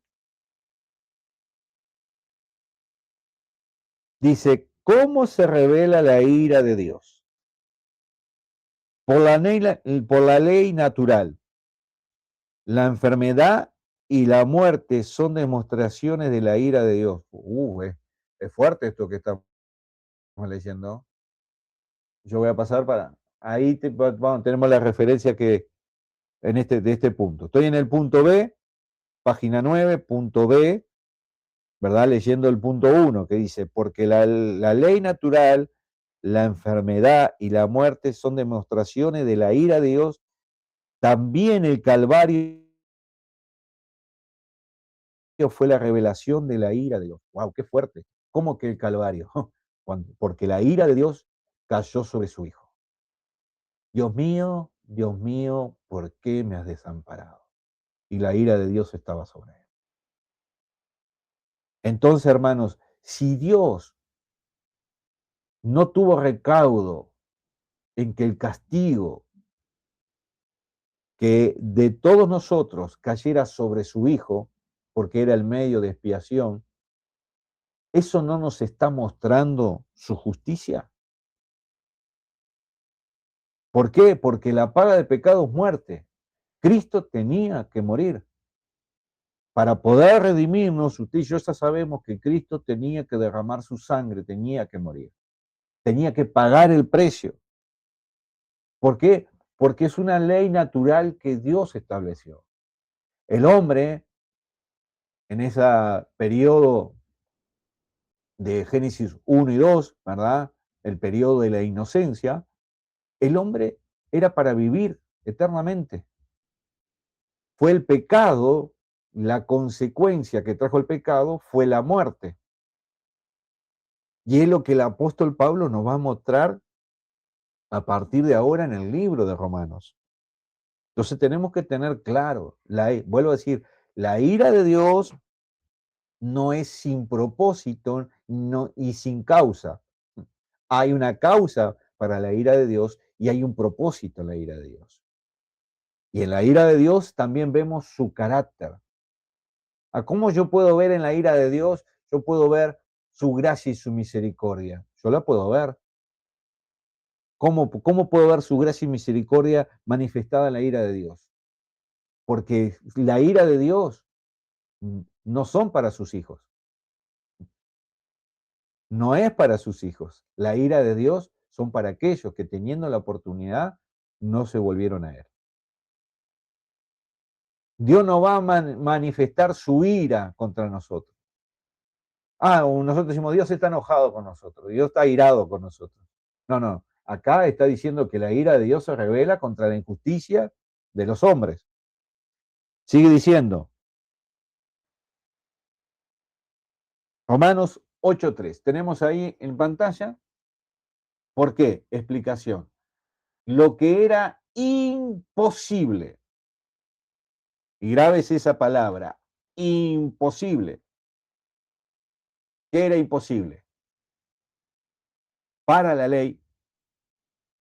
Dice, ¿cómo se revela la ira de Dios? Por la ley natural. La enfermedad y la muerte son demostraciones de la ira de Dios. Es fuerte esto que estamos leyendo. Yo voy a pasar para... Ahí tenemos la referencia que de este punto. Estoy en el punto B, página 9, punto B, ¿verdad? Leyendo el punto 1, que dice, porque la ley natural, la enfermedad y la muerte son demostraciones de la ira de Dios. También el Calvario fue la revelación de la ira de Dios. ¡Wow! ¡Qué fuerte! ¿Cómo que el Calvario? Porque la ira de Dios cayó sobre su Hijo. Dios mío, ¿por qué me has desamparado? Y la ira de Dios estaba sobre él. Entonces, hermanos, si Dios no tuvo recaudo en que el castigo que de todos nosotros cayera sobre su Hijo, porque era el medio de expiación, ¿eso no nos está mostrando su justicia? ¿Por qué? Porque la paga del pecado es muerte. Cristo tenía que morir. Para poder redimirnos, usted y yo ya sabemos que Cristo tenía que derramar su sangre, tenía que morir, tenía que pagar el precio. ¿Por qué? Porque es una ley natural que Dios estableció. El hombre, en ese periodo de Génesis 1 y 2, ¿verdad? El periodo de la inocencia, el hombre era para vivir eternamente. Fue el pecado, la consecuencia que trajo el pecado fue la muerte. Y es lo que el apóstol Pablo nos va a mostrar a partir de ahora en el libro de Romanos. Entonces tenemos que tener claro, vuelvo a decir, la ira de Dios no es sin propósito y sin causa. Hay una causa para la ira de Dios y hay un propósito en la ira de Dios. Y en la ira de Dios también vemos su carácter. ¿A cómo yo puedo ver en la ira de Dios? Yo puedo ver su gracia y su misericordia. Yo la puedo ver. ¿Cómo puedo ver su gracia y misericordia manifestada en la ira de Dios? Porque la ira de Dios no son para sus hijos. No es para sus hijos. La ira de Dios son para aquellos que teniendo la oportunidad no se volvieron a él. Dios no va a manifestar su ira contra nosotros. Nosotros decimos, Dios está enojado con nosotros, Dios está irado con nosotros. No. Acá está diciendo que la ira de Dios se revela contra la injusticia de los hombres. Sigue diciendo, Romanos 8:3. Tenemos ahí en pantalla. ¿Por qué? Explicación. Lo que era imposible, y grábese esa palabra, imposible. ¿Qué era imposible? Para la ley,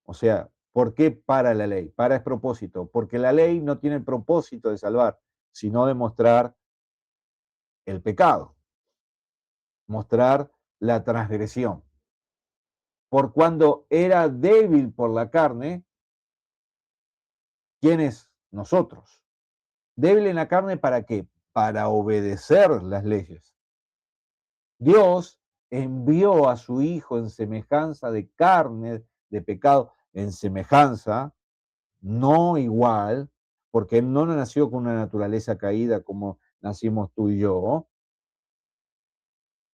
o sea, ¿por qué para la ley? Para es propósito, porque la ley no tiene el propósito de salvar, sino de mostrar el pecado, mostrar la transgresión. Por cuando era débil por la carne, ¿quiénes? Nosotros. Débil en la carne, ¿para qué? Para obedecer las leyes. Dios envió a su Hijo en semejanza de carne, de pecado, en semejanza, no igual, porque Él no nació con una naturaleza caída como nacimos tú y yo,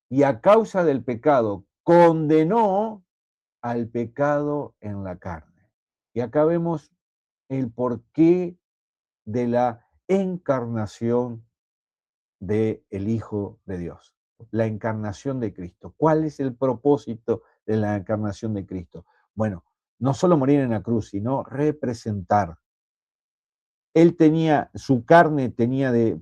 y a causa del pecado condenó al pecado en la carne. Y acá vemos el porqué de la encarnación del Hijo de Dios, la encarnación de Cristo. ¿Cuál es el propósito de la encarnación de Cristo? Bueno, no solo morir en la cruz, sino representar. Él tenía, su carne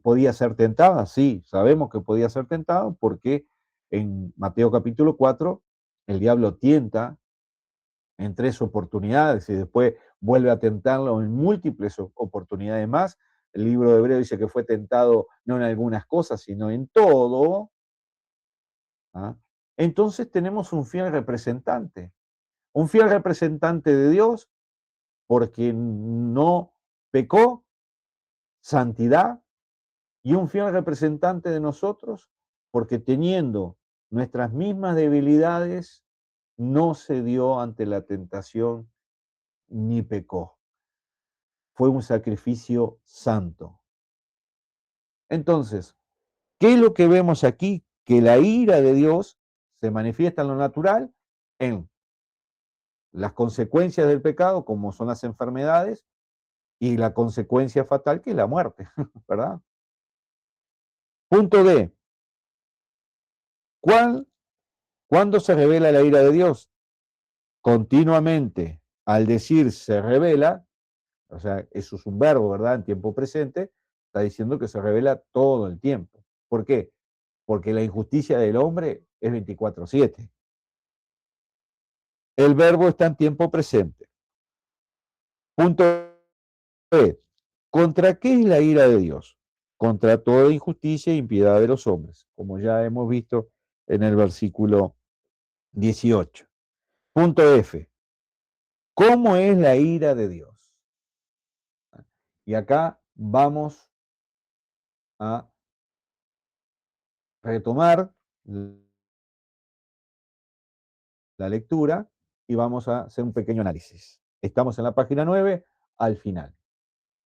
podía ser tentada, sí, sabemos que podía ser tentado porque en Mateo capítulo 4 el diablo tienta en 3 oportunidades y después vuelve a tentarlo en múltiples oportunidades más. El libro de Hebreo dice que fue tentado no en algunas cosas, sino en todo. ¿Ah? Entonces tenemos un fiel representante de Dios porque no pecó, santidad, y un fiel representante de nosotros porque teniendo nuestras mismas debilidades, no se dio ante la tentación ni pecó. Fue un sacrificio santo. Entonces, ¿qué es lo que vemos aquí? Que la ira de Dios se manifiesta en lo natural, en las consecuencias del pecado, como son las enfermedades, y la consecuencia fatal, que es la muerte, ¿verdad? Punto D. ¿Cuándo se revela la ira de Dios? Continuamente. al decir se revela, o sea, eso es un verbo, ¿verdad? En tiempo presente, está diciendo que se revela todo el tiempo. ¿Por qué? Porque la injusticia del hombre es 24/7. El verbo está en tiempo presente. Punto B. ¿Contra qué es la ira de Dios? Contra toda injusticia e impiedad de los hombres, como ya hemos visto en el versículo 18. Punto F. ¿Cómo es la ira de Dios? Y acá vamos a retomar la lectura y vamos a hacer un pequeño análisis. Estamos en la página 9, al final.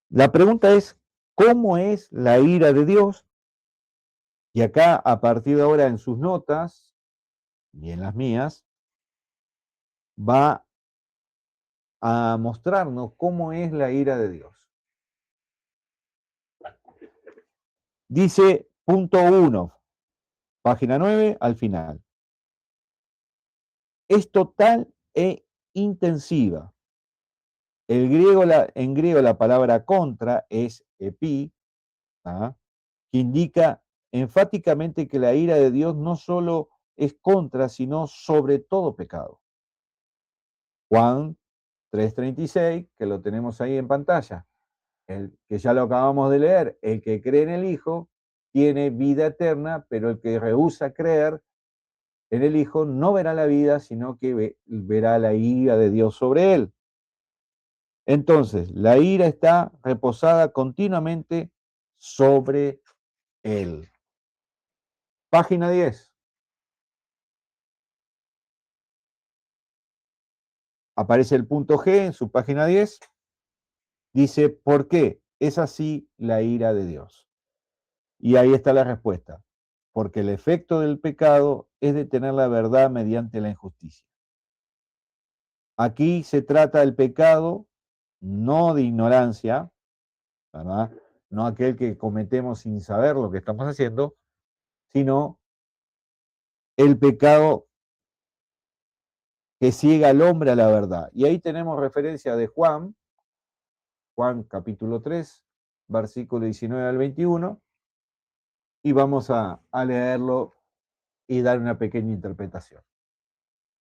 La pregunta es, ¿cómo es la ira de Dios? Y acá, a partir de ahora, en sus notas y en las mías, va a mostrarnos cómo es la ira de Dios. Dice punto 1, página 9, al final. Es total e intensiva. En griego la palabra contra es epi, ¿ah? Que indica enfáticamente que la ira de Dios no solo es contra, sino sobre todo pecado. Juan 3:36, que lo tenemos ahí en pantalla, que ya lo acabamos de leer, el que cree en el Hijo tiene vida eterna, pero el que rehúsa creer en el Hijo no verá la vida, sino que verá la ira de Dios sobre él. Entonces, la ira está reposada continuamente sobre él. Página 10. Aparece el punto G en su página 10. Dice, ¿por qué es así la ira de Dios? Y ahí está la respuesta. Porque el efecto del pecado es detener la verdad mediante la injusticia. Aquí se trata del pecado, no de ignorancia, ¿verdad? No aquel que cometemos sin saber lo que estamos haciendo, sino el pecado que ciega al hombre a la verdad. Y ahí tenemos referencia de Juan capítulo 3, versículo 19 al 21, y vamos a leerlo y dar una pequeña interpretación.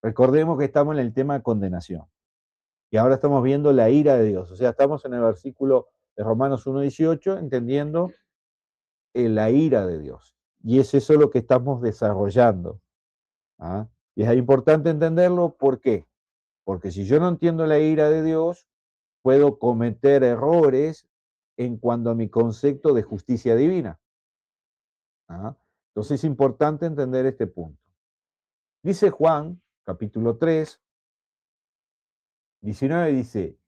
Recordemos que estamos en el tema de condenación. Y ahora estamos viendo la ira de Dios. O sea, estamos en el versículo de Romanos 1:18, entendiendo la ira de Dios. Y es eso lo que estamos desarrollando. ¿Ah? Y es importante entenderlo, ¿por qué? Porque si yo no entiendo la ira de Dios, puedo cometer errores en cuanto a mi concepto de justicia divina. ¿Ah? Entonces es importante entender este punto. Dice Juan, capítulo 3, 19, dice,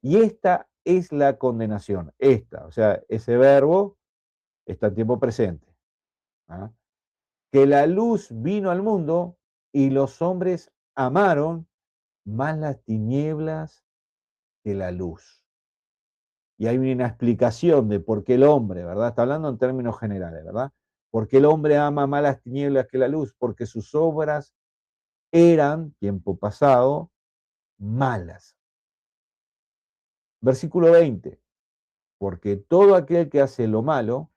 y esta es la condenación. Esta, o sea, ese verbo está en tiempo presente. ¿Ah? Que la luz vino al mundo y los hombres amaron más las tinieblas que la luz. Y hay una explicación de por qué el hombre, ¿verdad? Está hablando en términos generales, ¿verdad? ¿Por qué el hombre ama más las tinieblas que la luz? Porque sus obras eran, tiempo pasado, malas. Versículo 20. Porque todo aquel que hace lo malo,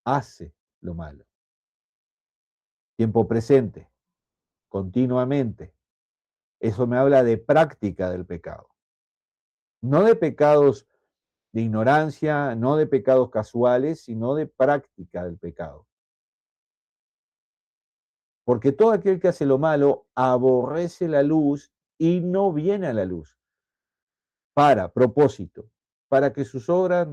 hace lo malo. Tiempo presente, continuamente. Eso me habla de práctica del pecado. No de pecados de ignorancia, no de pecados casuales, sino de práctica del pecado. Porque todo aquel que hace lo malo aborrece la luz y no viene a la luz. Para propósito, para que sus obras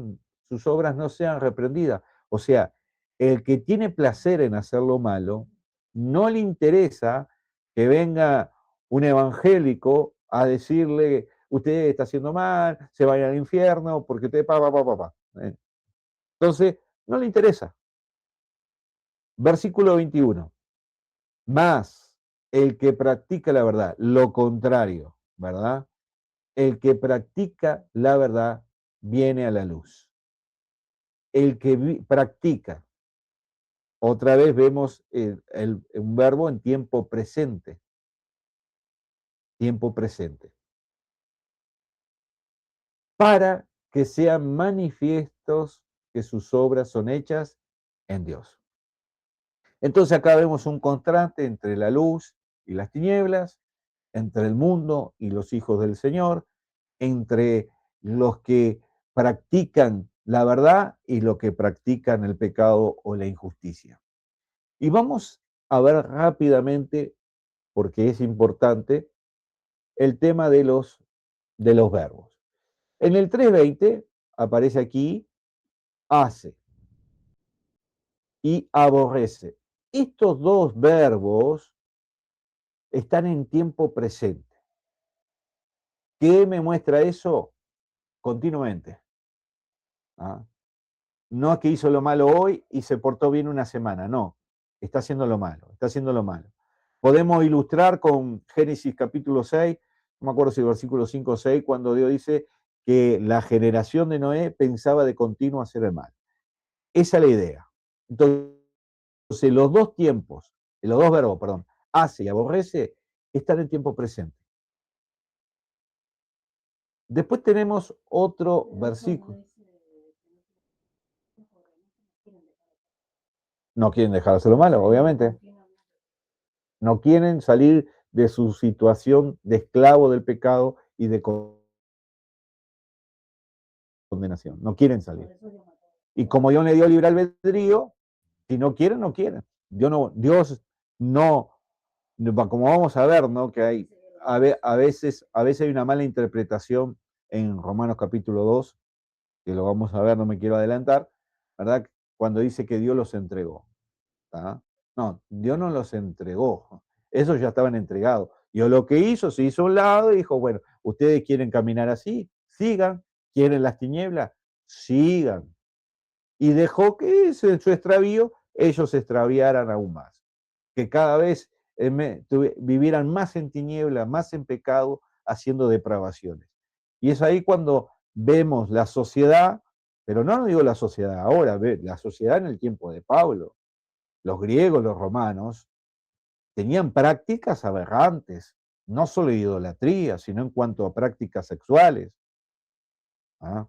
no sean reprendidas. O sea, el que tiene placer en hacer lo malo, no le interesa que venga un evangélico a decirle, usted está haciendo mal, se vaya al infierno, porque usted pa. Entonces, no le interesa. Versículo 21. Más el que practica la verdad, lo contrario, ¿verdad? El que practica la verdad viene a la luz. El que practica, otra vez vemos un verbo en tiempo presente. Tiempo presente. para que sean manifiestos que sus obras son hechas en Dios. Entonces acá vemos un contraste entre la luz y las tinieblas, entre el mundo y los hijos del Señor, entre los que practican la verdad y los que practican el pecado o la injusticia. Y vamos a ver rápidamente, porque es importante, el tema de los verbos. En el 3:20 aparece aquí hace y aborrece. Estos dos verbos están en tiempo presente. ¿Qué me muestra eso? Continuamente. ¿Ah? No es que hizo lo malo hoy y se portó bien una semana, no. Está haciendo lo malo, está haciendo lo malo. Podemos ilustrar con Génesis capítulo 6, no me acuerdo si el versículo 5 o 6, cuando Dios dice que la generación de Noé pensaba de continuo hacer el mal. Esa es la idea. Entonces, los dos tiempos, los dos verbos, perdón, hace y aborrece, están en tiempo presente. Después tenemos otro versículo. No quieren dejar de hacer lo malo, obviamente. No quieren salir de su situación de esclavo del pecado y de condenación. No quieren salir. Y como Dios le dio libre albedrío, si no quieren, no quieren. Dios no, como vamos a ver, ¿no? Que hay, a veces hay una mala interpretación en Romanos capítulo 2, que lo vamos a ver, no me quiero adelantar, ¿verdad? Cuando dice que Dios los entregó. ¿Tá? No, Dios no los entregó. Esos ya estaban entregados. Dios lo que hizo, se hizo a un lado y dijo, bueno, ustedes quieren caminar así, sigan, quieren las tinieblas, sigan. Y dejó que en su extravío ellos se extraviaran aún más. Que cada vez vivieran más en tinieblas, más en pecado, haciendo depravaciones. Y es ahí cuando vemos la sociedad, pero no digo la sociedad ahora, la sociedad en el tiempo de Pablo. Los griegos, los romanos, tenían prácticas aberrantes, no solo de idolatría, sino en cuanto a prácticas sexuales. ¿Ah?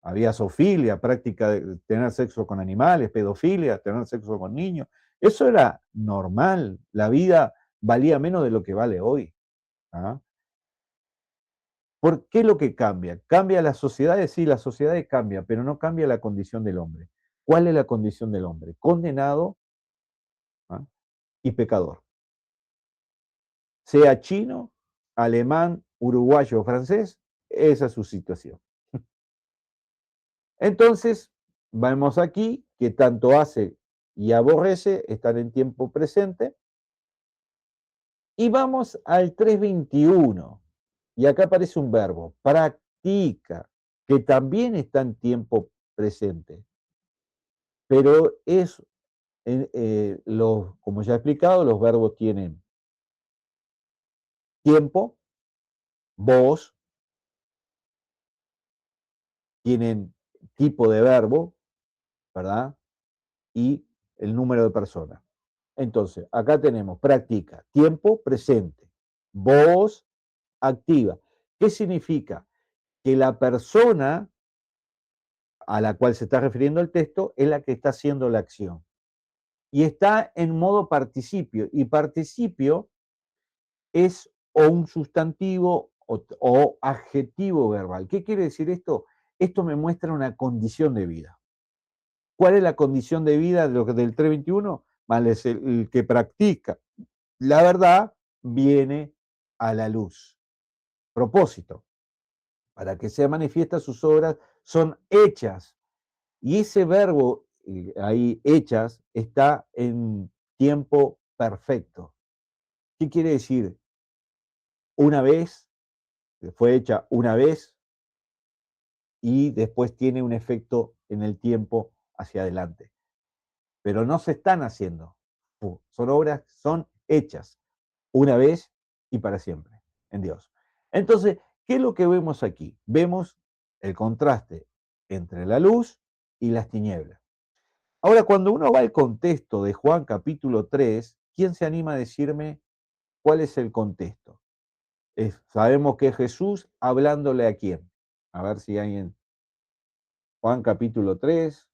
Había zoofilia, práctica de tener sexo con animales, pedofilia, tener sexo con niños. Eso era normal. La vida valía menos de lo que vale hoy. ¿Ah? ¿Por qué lo que cambia? ¿Cambia las sociedades? Sí, las sociedades cambian, pero no cambia la condición del hombre. ¿Cuál es la condición del hombre? Condenado, ¿ah?, y pecador. Sea chino, alemán, uruguayo o francés, esa es su situación. Entonces, vemos aquí que tanto hace y aborrece están en tiempo presente. Y vamos al 3:21. Y acá aparece un verbo, practica, que también está en tiempo presente. Pero es, como ya he explicado, los verbos tienen tiempo, voz, tienen tipo de verbo, ¿verdad? Y el número de personas. Entonces, acá tenemos practica, tiempo presente, voz activa. ¿Qué significa? Que la persona a la cual se está refiriendo el texto es la que está haciendo la acción. Y está en modo participio. Y participio es o un sustantivo o adjetivo verbal. ¿Qué quiere decir esto? Esto me muestra una condición de vida. ¿Cuál es la condición de vida de del 3:21? Vale, es el que practica la verdad viene a la luz. Propósito, para que sea manifiesta sus obras son hechas. Y ese verbo ahí, hechas, está en tiempo perfecto. ¿Qué quiere decir? Una vez, fue hecha una vez y después tiene un efecto en el tiempo hacia adelante. Pero no se están haciendo. Son obras, son hechas una vez y para siempre en Dios. Entonces, ¿qué es lo que vemos aquí? Vemos el contraste entre la luz y las tinieblas. Ahora, cuando uno va al contexto de Juan capítulo 3, ¿quién se anima a decirme cuál es el contexto? Sabemos que es Jesús hablándole a quién. A ver si hay en Juan capítulo 3.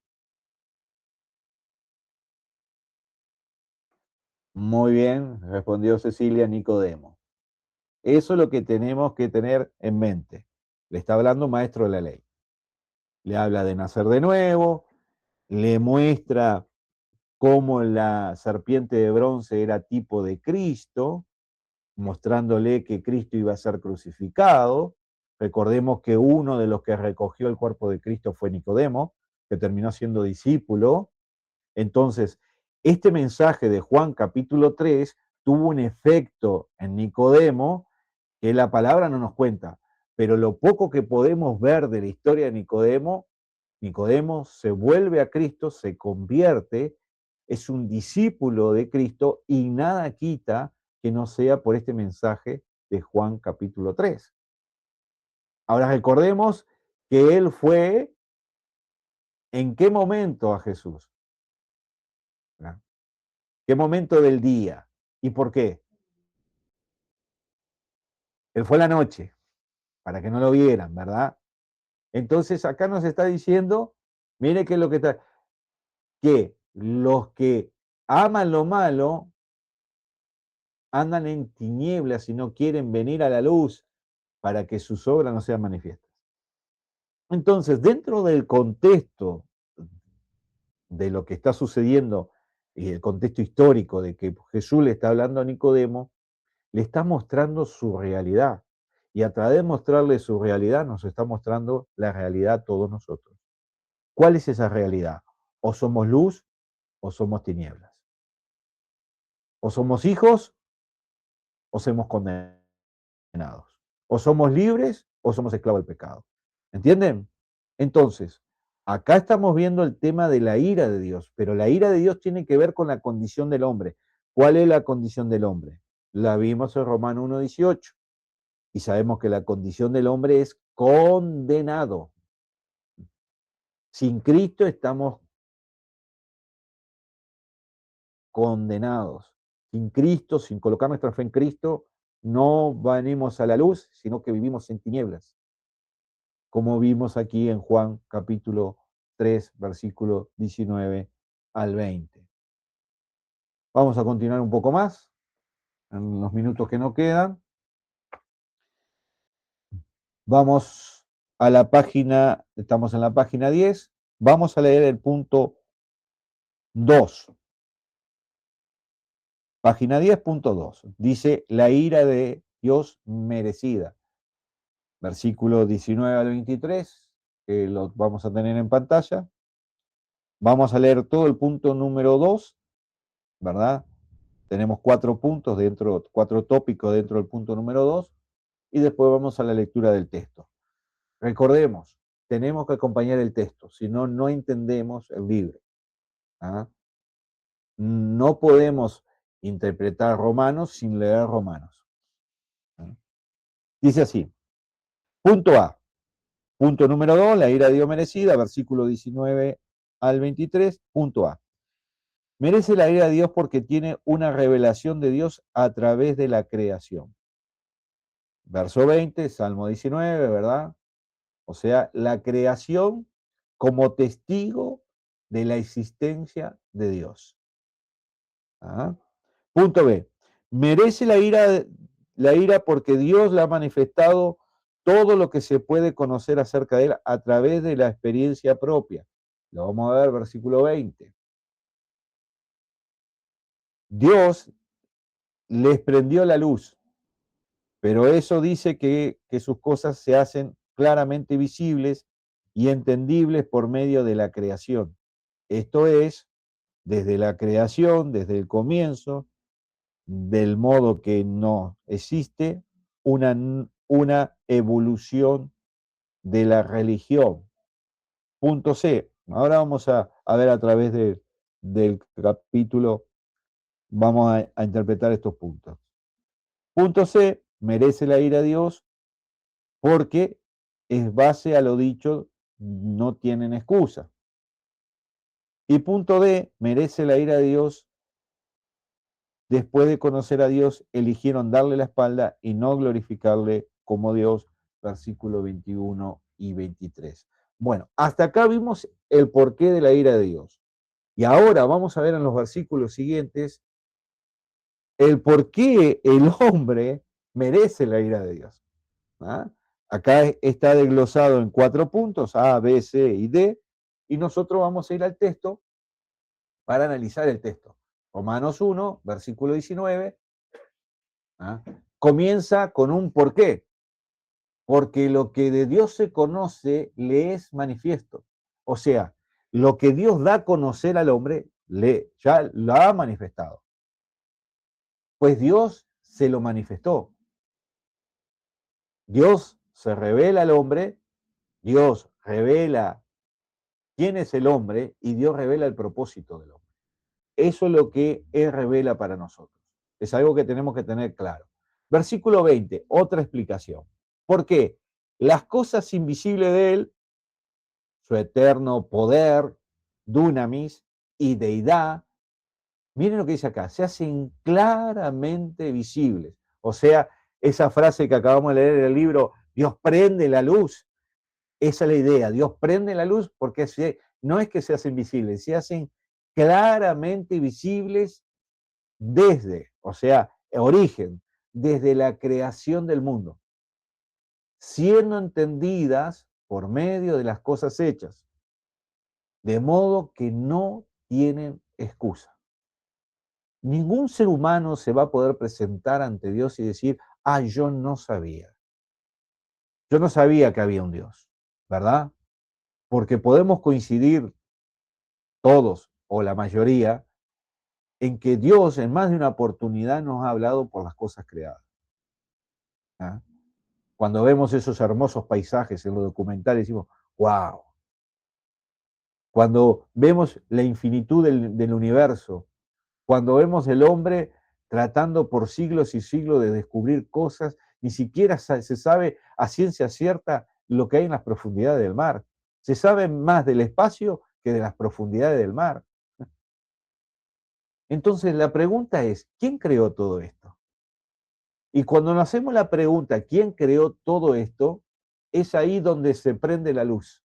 Muy bien, respondió Cecilia, Nicodemo. Eso es lo que tenemos que tener en mente. Le está hablando maestro de la ley. Le habla de nacer de nuevo, le muestra cómo la serpiente de bronce era tipo de Cristo, mostrándole que Cristo iba a ser crucificado. Recordemos que uno de los que recogió el cuerpo de Cristo fue Nicodemo, que terminó siendo discípulo. Entonces, este mensaje de Juan capítulo 3 tuvo un efecto en Nicodemo que la palabra no nos cuenta, pero lo poco que podemos ver de la historia de Nicodemo, Nicodemo se vuelve a Cristo, se convierte, es un discípulo de Cristo y nada quita que no sea por este mensaje de Juan capítulo 3. Ahora recordemos que él fue, ¿en qué momento a Jesús? ¿Verdad? ¿Qué momento del día? ¿Y por qué? Él fue la noche, para que no lo vieran, ¿verdad? Entonces acá nos está diciendo, mire qué es lo que está, que los que aman lo malo andan en tinieblas y no quieren venir a la luz para que sus obras no sean manifiestas. Entonces, dentro del contexto de lo que está sucediendo y el contexto histórico de que Jesús le está hablando a Nicodemo, le está mostrando su realidad. Y a través de mostrarle su realidad, nos está mostrando la realidad a todos nosotros. ¿Cuál es esa realidad? O somos luz o somos tinieblas. O somos hijos o somos condenados. O somos libres o somos esclavos del pecado. ¿Entienden? Entonces, acá estamos viendo el tema de la ira de Dios, pero la ira de Dios tiene que ver con la condición del hombre. ¿Cuál es la condición del hombre? La vimos en Romano 1:18 y sabemos que la condición del hombre es condenado. Sin Cristo estamos condenados. Sin Cristo, sin colocar nuestra fe en Cristo, no venimos a la luz, sino que vivimos en tinieblas, como vimos aquí en Juan capítulo 3, versículo 19 al 20. Vamos a continuar un poco más, en los minutos que nos quedan. Vamos a la página, estamos en la página 10, vamos a leer el punto 2. Página 10.2. Dice, la ira de Dios merecida. Versículo 19 al 23, que lo vamos a tener en pantalla. Vamos a leer todo el punto número 2, ¿verdad? Tenemos 4 puntos dentro, 4 tópicos dentro del punto número 2, y después vamos a la lectura del texto. Recordemos, tenemos que acompañar el texto, si no, no entendemos el libro. ¿Ah? No podemos interpretar Romanos sin leer Romanos. ¿Ah? Dice así, punto A, punto número 2, la ira de Dios merecida, versículo 19 al 23, punto A. Merece la ira de Dios porque tiene una revelación de Dios a través de la creación. Verso 20, Salmo 19, ¿verdad? O sea, la creación como testigo de la existencia de Dios. ¿Ah? Punto B. Merece la ira porque Dios le ha manifestado todo lo que se puede conocer acerca de él a través de la experiencia propia. Lo vamos a ver, versículo 20. Dios les prendió la luz, pero eso dice que sus cosas se hacen claramente visibles y entendibles por medio de la creación. Esto es, desde la creación, desde el comienzo, del modo que no existe una evolución de la religión. Punto C. Ahora vamos a ver a través del capítulo, vamos a interpretar estos puntos. Punto C, merece la ira a Dios porque es base a lo dicho, no tienen excusa. Y punto D, merece la ira de Dios. Después de conocer a Dios, eligieron darle la espalda y no glorificarle como Dios, versículo 21 y 23. Bueno, hasta acá vimos el porqué de la ira de Dios. Y ahora vamos a ver en los versículos siguientes el por qué el hombre merece la ira de Dios. ¿Ah? Acá está desglosado en 4 puntos, A, B, C y D, y nosotros vamos a ir al texto para analizar el texto. Romanos 1, versículo 19, ¿ah? Comienza con un por qué. Porque lo que de Dios se conoce le es manifiesto. O sea, lo que Dios da a conocer al hombre, ya lo ha manifestado. Pues Dios se lo manifestó. Dios se revela al hombre, Dios revela quién es el hombre y Dios revela el propósito del hombre. Eso es lo que Él revela para nosotros. Es algo que tenemos que tener claro. Versículo 20, otra explicación. ¿Por qué? Las cosas invisibles de Él, su eterno poder, dunamis y deidad, miren lo que dice acá, se hacen claramente visibles. O sea, esa frase que acabamos de leer en el libro, Dios prende la luz, esa es la idea, Dios prende la luz porque no es que se hacen visibles, se hacen claramente visibles desde, o sea, origen, desde la creación del mundo, siendo entendidas por medio de las cosas hechas, de modo que no tienen excusa. Ningún ser humano se va a poder presentar ante Dios y decir, yo no sabía. Yo no sabía que había un Dios, ¿verdad? Porque podemos coincidir todos o la mayoría en que Dios en más de una oportunidad nos ha hablado por las cosas creadas. ¿Ah? Cuando vemos esos hermosos paisajes en los documentales decimos, wow. Cuando vemos la infinitud del universo, cuando vemos el hombre tratando por siglos y siglos de descubrir cosas, ni siquiera se sabe a ciencia cierta lo que hay en las profundidades del mar. Se sabe más del espacio que de las profundidades del mar. Entonces la pregunta es, ¿quién creó todo esto? Y cuando nos hacemos la pregunta, ¿quién creó todo esto? Es ahí donde se prende la luz,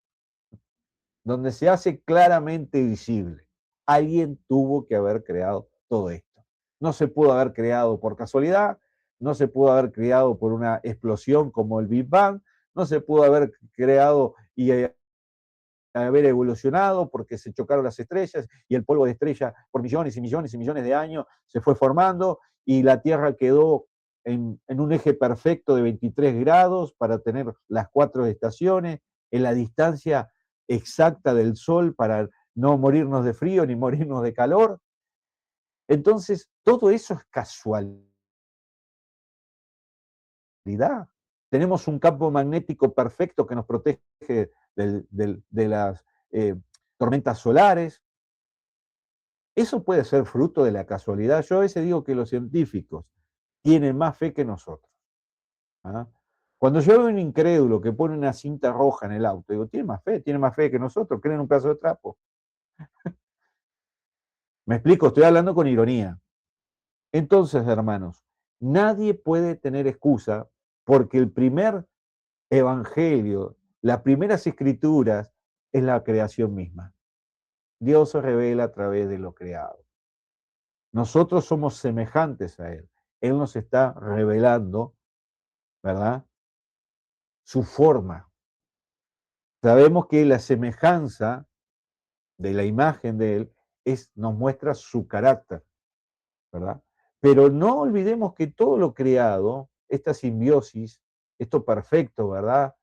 donde se hace claramente visible. Alguien tuvo que haber creado todo esto. No se pudo haber creado por casualidad, no se pudo haber creado por una explosión como el Big Bang, no se pudo haber creado y haber evolucionado porque se chocaron las estrellas y el polvo de estrella por millones y millones y millones de años se fue formando y la Tierra quedó en un eje perfecto de 23 grados para tener las 4 estaciones, en la distancia exacta del Sol para no morirnos de frío ni morirnos de calor. Entonces, todo eso es casualidad. Tenemos un campo magnético perfecto que nos protege de las tormentas solares. Eso puede ser fruto de la casualidad. Yo a veces digo que los científicos tienen más fe que nosotros. ¿Ah? Cuando yo veo un incrédulo que pone una cinta roja en el auto, digo, tiene más fe que nosotros, creen un pedazo de trapo. Me explico, estoy hablando con ironía. Entonces, hermanos, nadie puede tener excusa porque el primer evangelio, las primeras escrituras, es la creación misma. Dios se revela a través de lo creado. Nosotros somos semejantes a Él. Él nos está revelando, ¿verdad? Su forma. Sabemos que la semejanza de la imagen de Él nos muestra su carácter, ¿verdad? Pero no olvidemos que todo lo creado, esta simbiosis, esto perfecto, ¿verdad?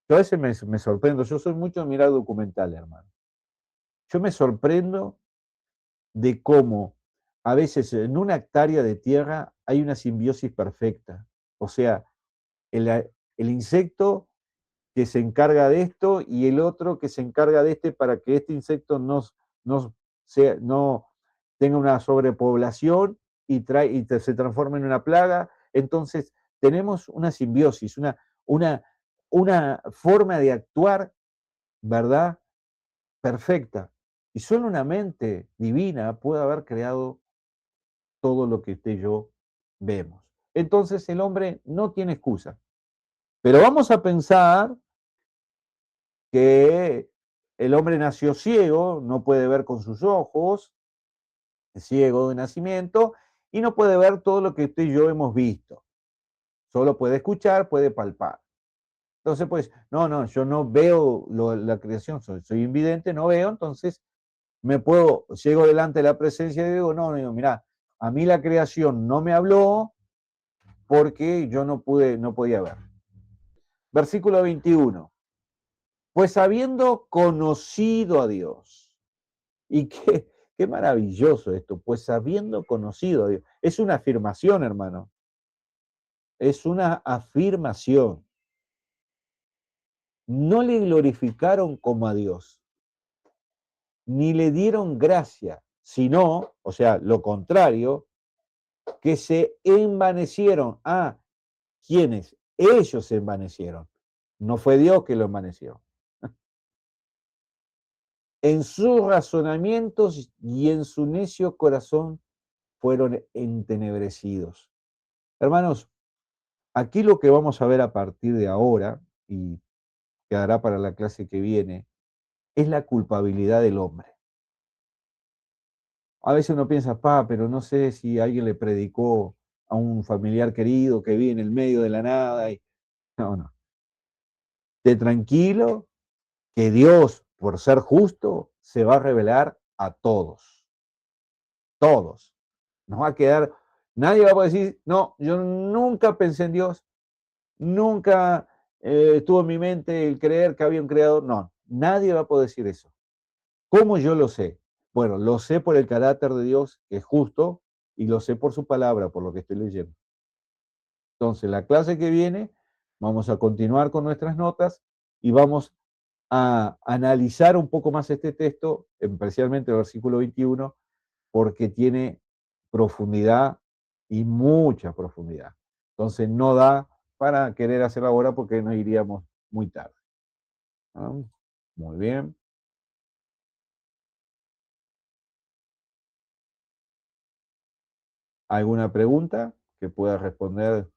Yo a veces me sorprendo, yo soy mucho de mirar documentales, hermano. Yo me sorprendo de cómo a veces en una hectárea de tierra hay una simbiosis perfecta. O sea, el insecto que se encarga de esto y el otro que se encarga de para que este insecto no tenga una sobrepoblación y se transforme en una plaga. Entonces, tenemos una simbiosis, una, una forma de actuar, ¿verdad? Perfecta. Y solo una mente divina puede haber creado todo lo que usted y yo vemos. Entonces el hombre no tiene excusa. Pero vamos a pensar que el hombre nació ciego, no puede ver con sus ojos, es ciego de nacimiento, y no puede ver todo lo que usted y yo hemos visto. Solo puede escuchar, puede palpar. Entonces, pues, no, yo no veo la creación, soy invidente, no veo, entonces llego delante de la presencia de Dios, no, digo, mirá, a mí la creación no me habló porque yo no podía ver. Versículo 21. Pues habiendo conocido a Dios, y qué maravilloso esto, pues habiendo conocido a Dios, es una afirmación, hermano, es una afirmación. No le glorificaron como a Dios, ni le dieron gracia, sino, o sea, lo contrario, que se envanecieron. Ah, ¿quiénes? Ellos se envanecieron. No fue Dios que lo envaneció. En sus razonamientos y en su necio corazón fueron entenebrecidos. Hermanos, aquí lo que vamos a ver a partir de ahora, y quedará para la clase que viene, es la culpabilidad del hombre. A veces uno piensa, pero no sé si alguien le predicó a un familiar querido que vive en el medio de la nada. No. Esté tranquilo, que Dios, por ser justo, se va a revelar a todos. Todos. Nos va a quedar, nadie va a poder decir, no, yo nunca pensé en Dios, nunca estuvo en mi mente el creer que había un creador. No, nadie va a poder decir eso. ¿Cómo yo lo sé? Bueno, lo sé por el carácter de Dios, que es justo, y lo sé por su palabra, por lo que estoy leyendo. Entonces, la clase que viene, vamos a continuar con nuestras notas y vamos a analizar un poco más este texto, especialmente el versículo 21, porque tiene profundidad y mucha profundidad. Entonces, no da para querer hacerlo ahora porque nos iríamos muy tarde. ¿No? Muy bien. ¿Alguna pregunta que pueda responder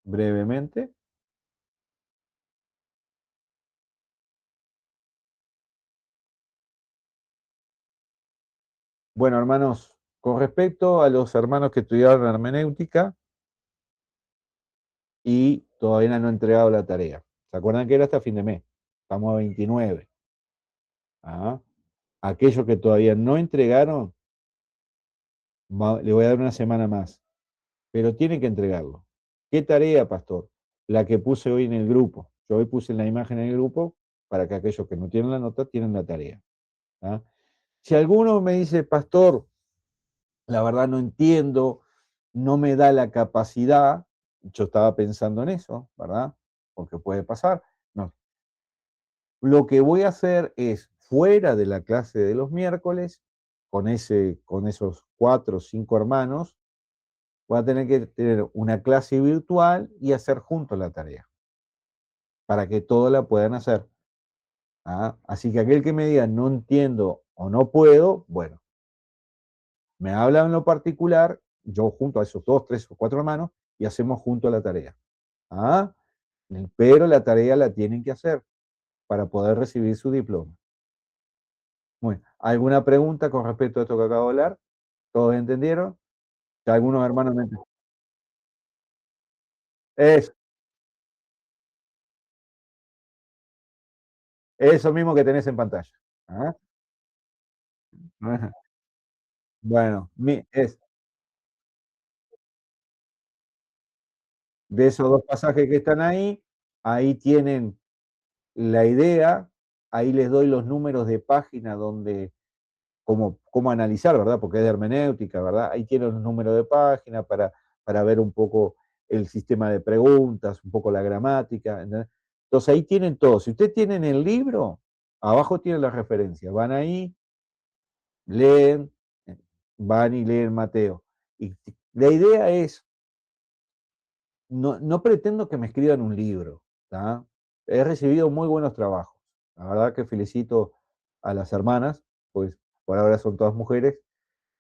brevemente? Bueno, hermanos, con respecto a los hermanos que estudiaron hermenéutica y todavía no han entregado la tarea. ¿Se acuerdan que era hasta fin de mes? Estamos a 29. ¿Ah? Aquellos que todavía no entregaron, le voy a dar una semana más, pero tienen que entregarlo. ¿Qué tarea, pastor? La que puse hoy en el grupo. Yo hoy puse la imagen en el grupo para que aquellos que no tienen la nota tienen la tarea. ¿Ah? Si alguno me dice, pastor, la verdad no entiendo, no me da la capacidad, yo estaba pensando en eso, ¿verdad? Porque puede pasar. No. Lo que voy a hacer es, fuera de la clase de los miércoles, con esos 4 o 5 hermanos, voy a tener que tener una clase virtual y hacer juntos la tarea, para que todos la puedan hacer. ¿Ah? Así que aquel que me diga no entiendo o no puedo, bueno, me habla en lo particular, yo junto a esos 2, 3 o 4 hermanos y hacemos juntos la tarea. ¿Ah? Pero la tarea la tienen que hacer para poder recibir su diploma. Bueno, ¿alguna pregunta con respecto a esto que acabo de hablar? ¿Todos entendieron? Algunos hermanos me entendieron. Es eso mismo que tenés en pantalla. ¿Ah? Bueno, de esos 2 pasajes que están ahí, ahí tienen la idea, ahí les doy los números de página donde cómo analizar, ¿verdad? Porque es de hermenéutica, ¿verdad? Ahí tienen los números de página para ver un poco el sistema de preguntas, un poco la gramática, ¿entendés? Entonces ahí tienen todo. Si ustedes tienen el libro, abajo tienen las referencias. Van ahí, leen, van y leen Mateo. Y la idea es, no pretendo que me escriban un libro, ¿tá? He recibido muy buenos trabajos. La verdad que felicito a las hermanas, pues por ahora son todas mujeres,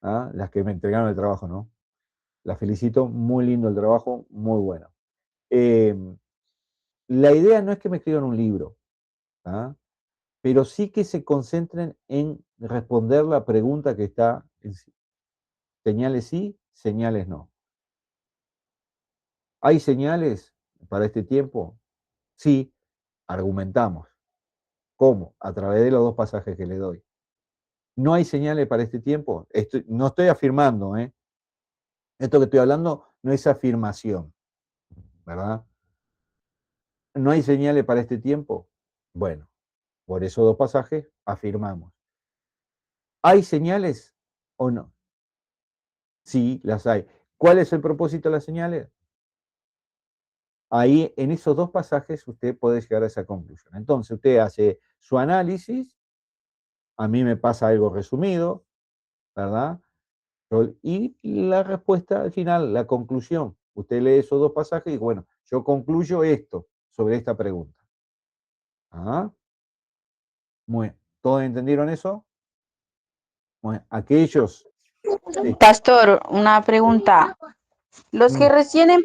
¿ah? Las que me entregaron el trabajo, ¿no? Las felicito, muy lindo el trabajo, muy bueno. Eh, la idea no es que me escriban un libro, ¿ah? Pero sí que se concentren en responder la pregunta que está en sí. Señales sí, señales no. ¿Hay señales para este tiempo? Sí, argumentamos. ¿Cómo? A través de los dos pasajes que le doy. ¿No hay señales para este tiempo? No estoy afirmando, ¿eh? Esto que estoy hablando no es afirmación, ¿verdad? ¿No hay señales para este tiempo? Bueno, por esos dos pasajes afirmamos. ¿Hay señales o no? Sí, las hay. ¿Cuál es el propósito de las señales? Ahí, en esos dos pasajes, usted puede llegar a esa conclusión. Entonces, usted hace su análisis, a mí me pasa algo resumido, ¿verdad? Y la respuesta al final, la conclusión. Usted lee esos dos pasajes y bueno, yo concluyo esto sobre esta pregunta. ¿Ah? Muy bien. ¿Todos entendieron eso? Bueno, aquellos. Sí. Pastor, una pregunta. Los que Mm, recién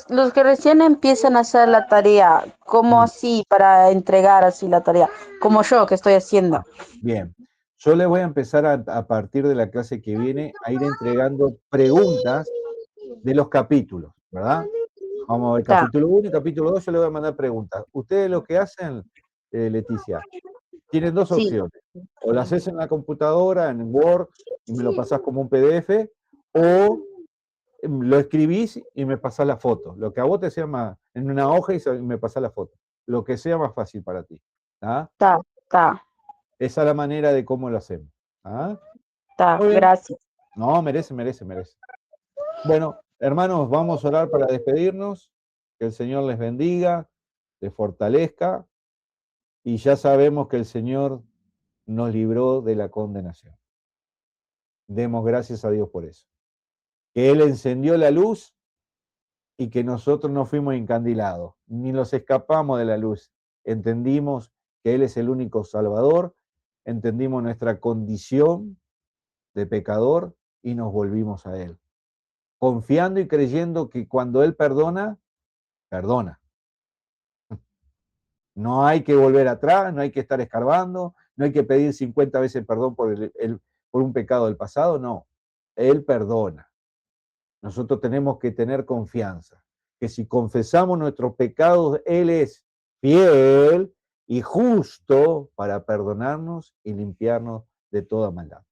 los que recién empiezan a hacer la tarea, ¿cómo mm. así para entregar así la tarea? Como yo que estoy haciendo. Bien. Yo le voy a empezar a partir de la clase que viene a ir entregando preguntas de los capítulos, ¿verdad? Vamos a ver Ta, capítulo 1 y capítulo 2, yo le voy a mandar preguntas. Ustedes lo que hacen, Leticia, tienen dos sí, opciones. O lo haces en la computadora, en Word, y me lo pasás como un PDF, o lo escribís y me pasás la foto. Lo que a vos te sea más, en una hoja y me pasás la foto. Lo que sea más fácil para ti. ¿Ah? ta, ta, Esa es la manera de cómo lo hacemos. ¿Ah? ta, Muy bien. gracias. No, merece, merece, merece. Bueno, hermanos, vamos a orar para despedirnos. Que el Señor les bendiga, les fortalezca. Y ya sabemos que el Señor nos libró de la condenación. Demos gracias a Dios por eso. Que Él encendió la luz y que nosotros no fuimos encandilados, ni nos escapamos de la luz. Entendimos que Él es el único Salvador, entendimos nuestra condición de pecador y nos volvimos a Él, confiando y creyendo que cuando Él perdona, perdona. No hay que volver atrás, no hay que estar escarbando, no hay que pedir 50 veces perdón por un pecado del pasado, no. Él perdona. Nosotros tenemos que tener confianza, que si confesamos nuestros pecados, Él es fiel y justo para perdonarnos y limpiarnos de toda maldad.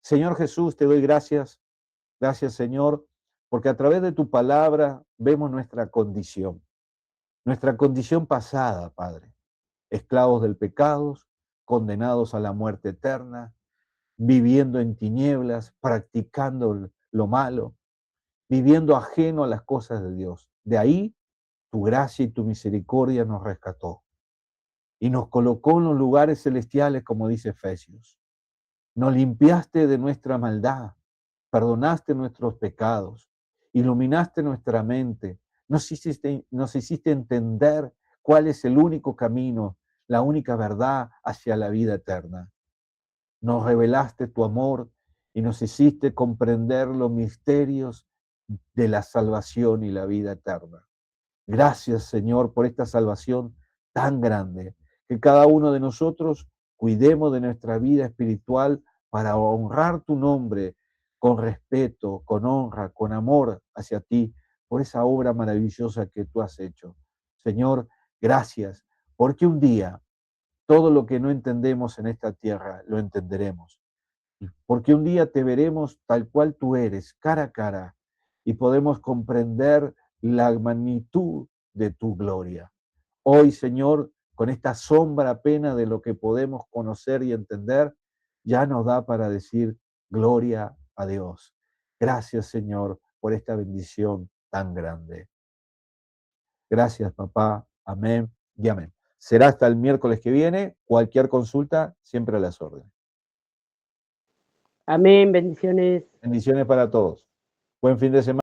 Señor Jesús, te doy gracias. Gracias, Señor, porque a través de tu palabra vemos nuestra condición pasada, Padre. Esclavos del pecado, condenados a la muerte eterna, viviendo en tinieblas, practicando lo malo, viviendo ajeno a las cosas de Dios. De ahí tu gracia y tu misericordia nos rescató y nos colocó en los lugares celestiales, como dice Efesios. Nos limpiaste de nuestra maldad, perdonaste nuestros pecados, iluminaste nuestra mente, nos hiciste entender cuál es el único camino, la única verdad hacia la vida eterna. Nos revelaste tu amor y nos hiciste comprender los misterios de la salvación y la vida eterna. Gracias, Señor, por esta salvación tan grande, que cada uno de nosotros cuidemos de nuestra vida espiritual para honrar tu nombre con respeto, con honra, con amor hacia ti, por esa obra maravillosa que tú has hecho. Señor, gracias, porque un día todo lo que no entendemos en esta tierra lo entenderemos. Porque un día te veremos tal cual tú eres, cara a cara, y podemos comprender la magnitud de tu gloria. Hoy, Señor, con esta sombra apenas de lo que podemos conocer y entender, ya nos da para decir gloria a Dios. Gracias, Señor, por esta bendición tan grande. Gracias, papá. Amén y amén. Será hasta el miércoles que viene. Cualquier consulta, siempre a las órdenes. Amén, bendiciones. Bendiciones para todos. Buen fin de semana.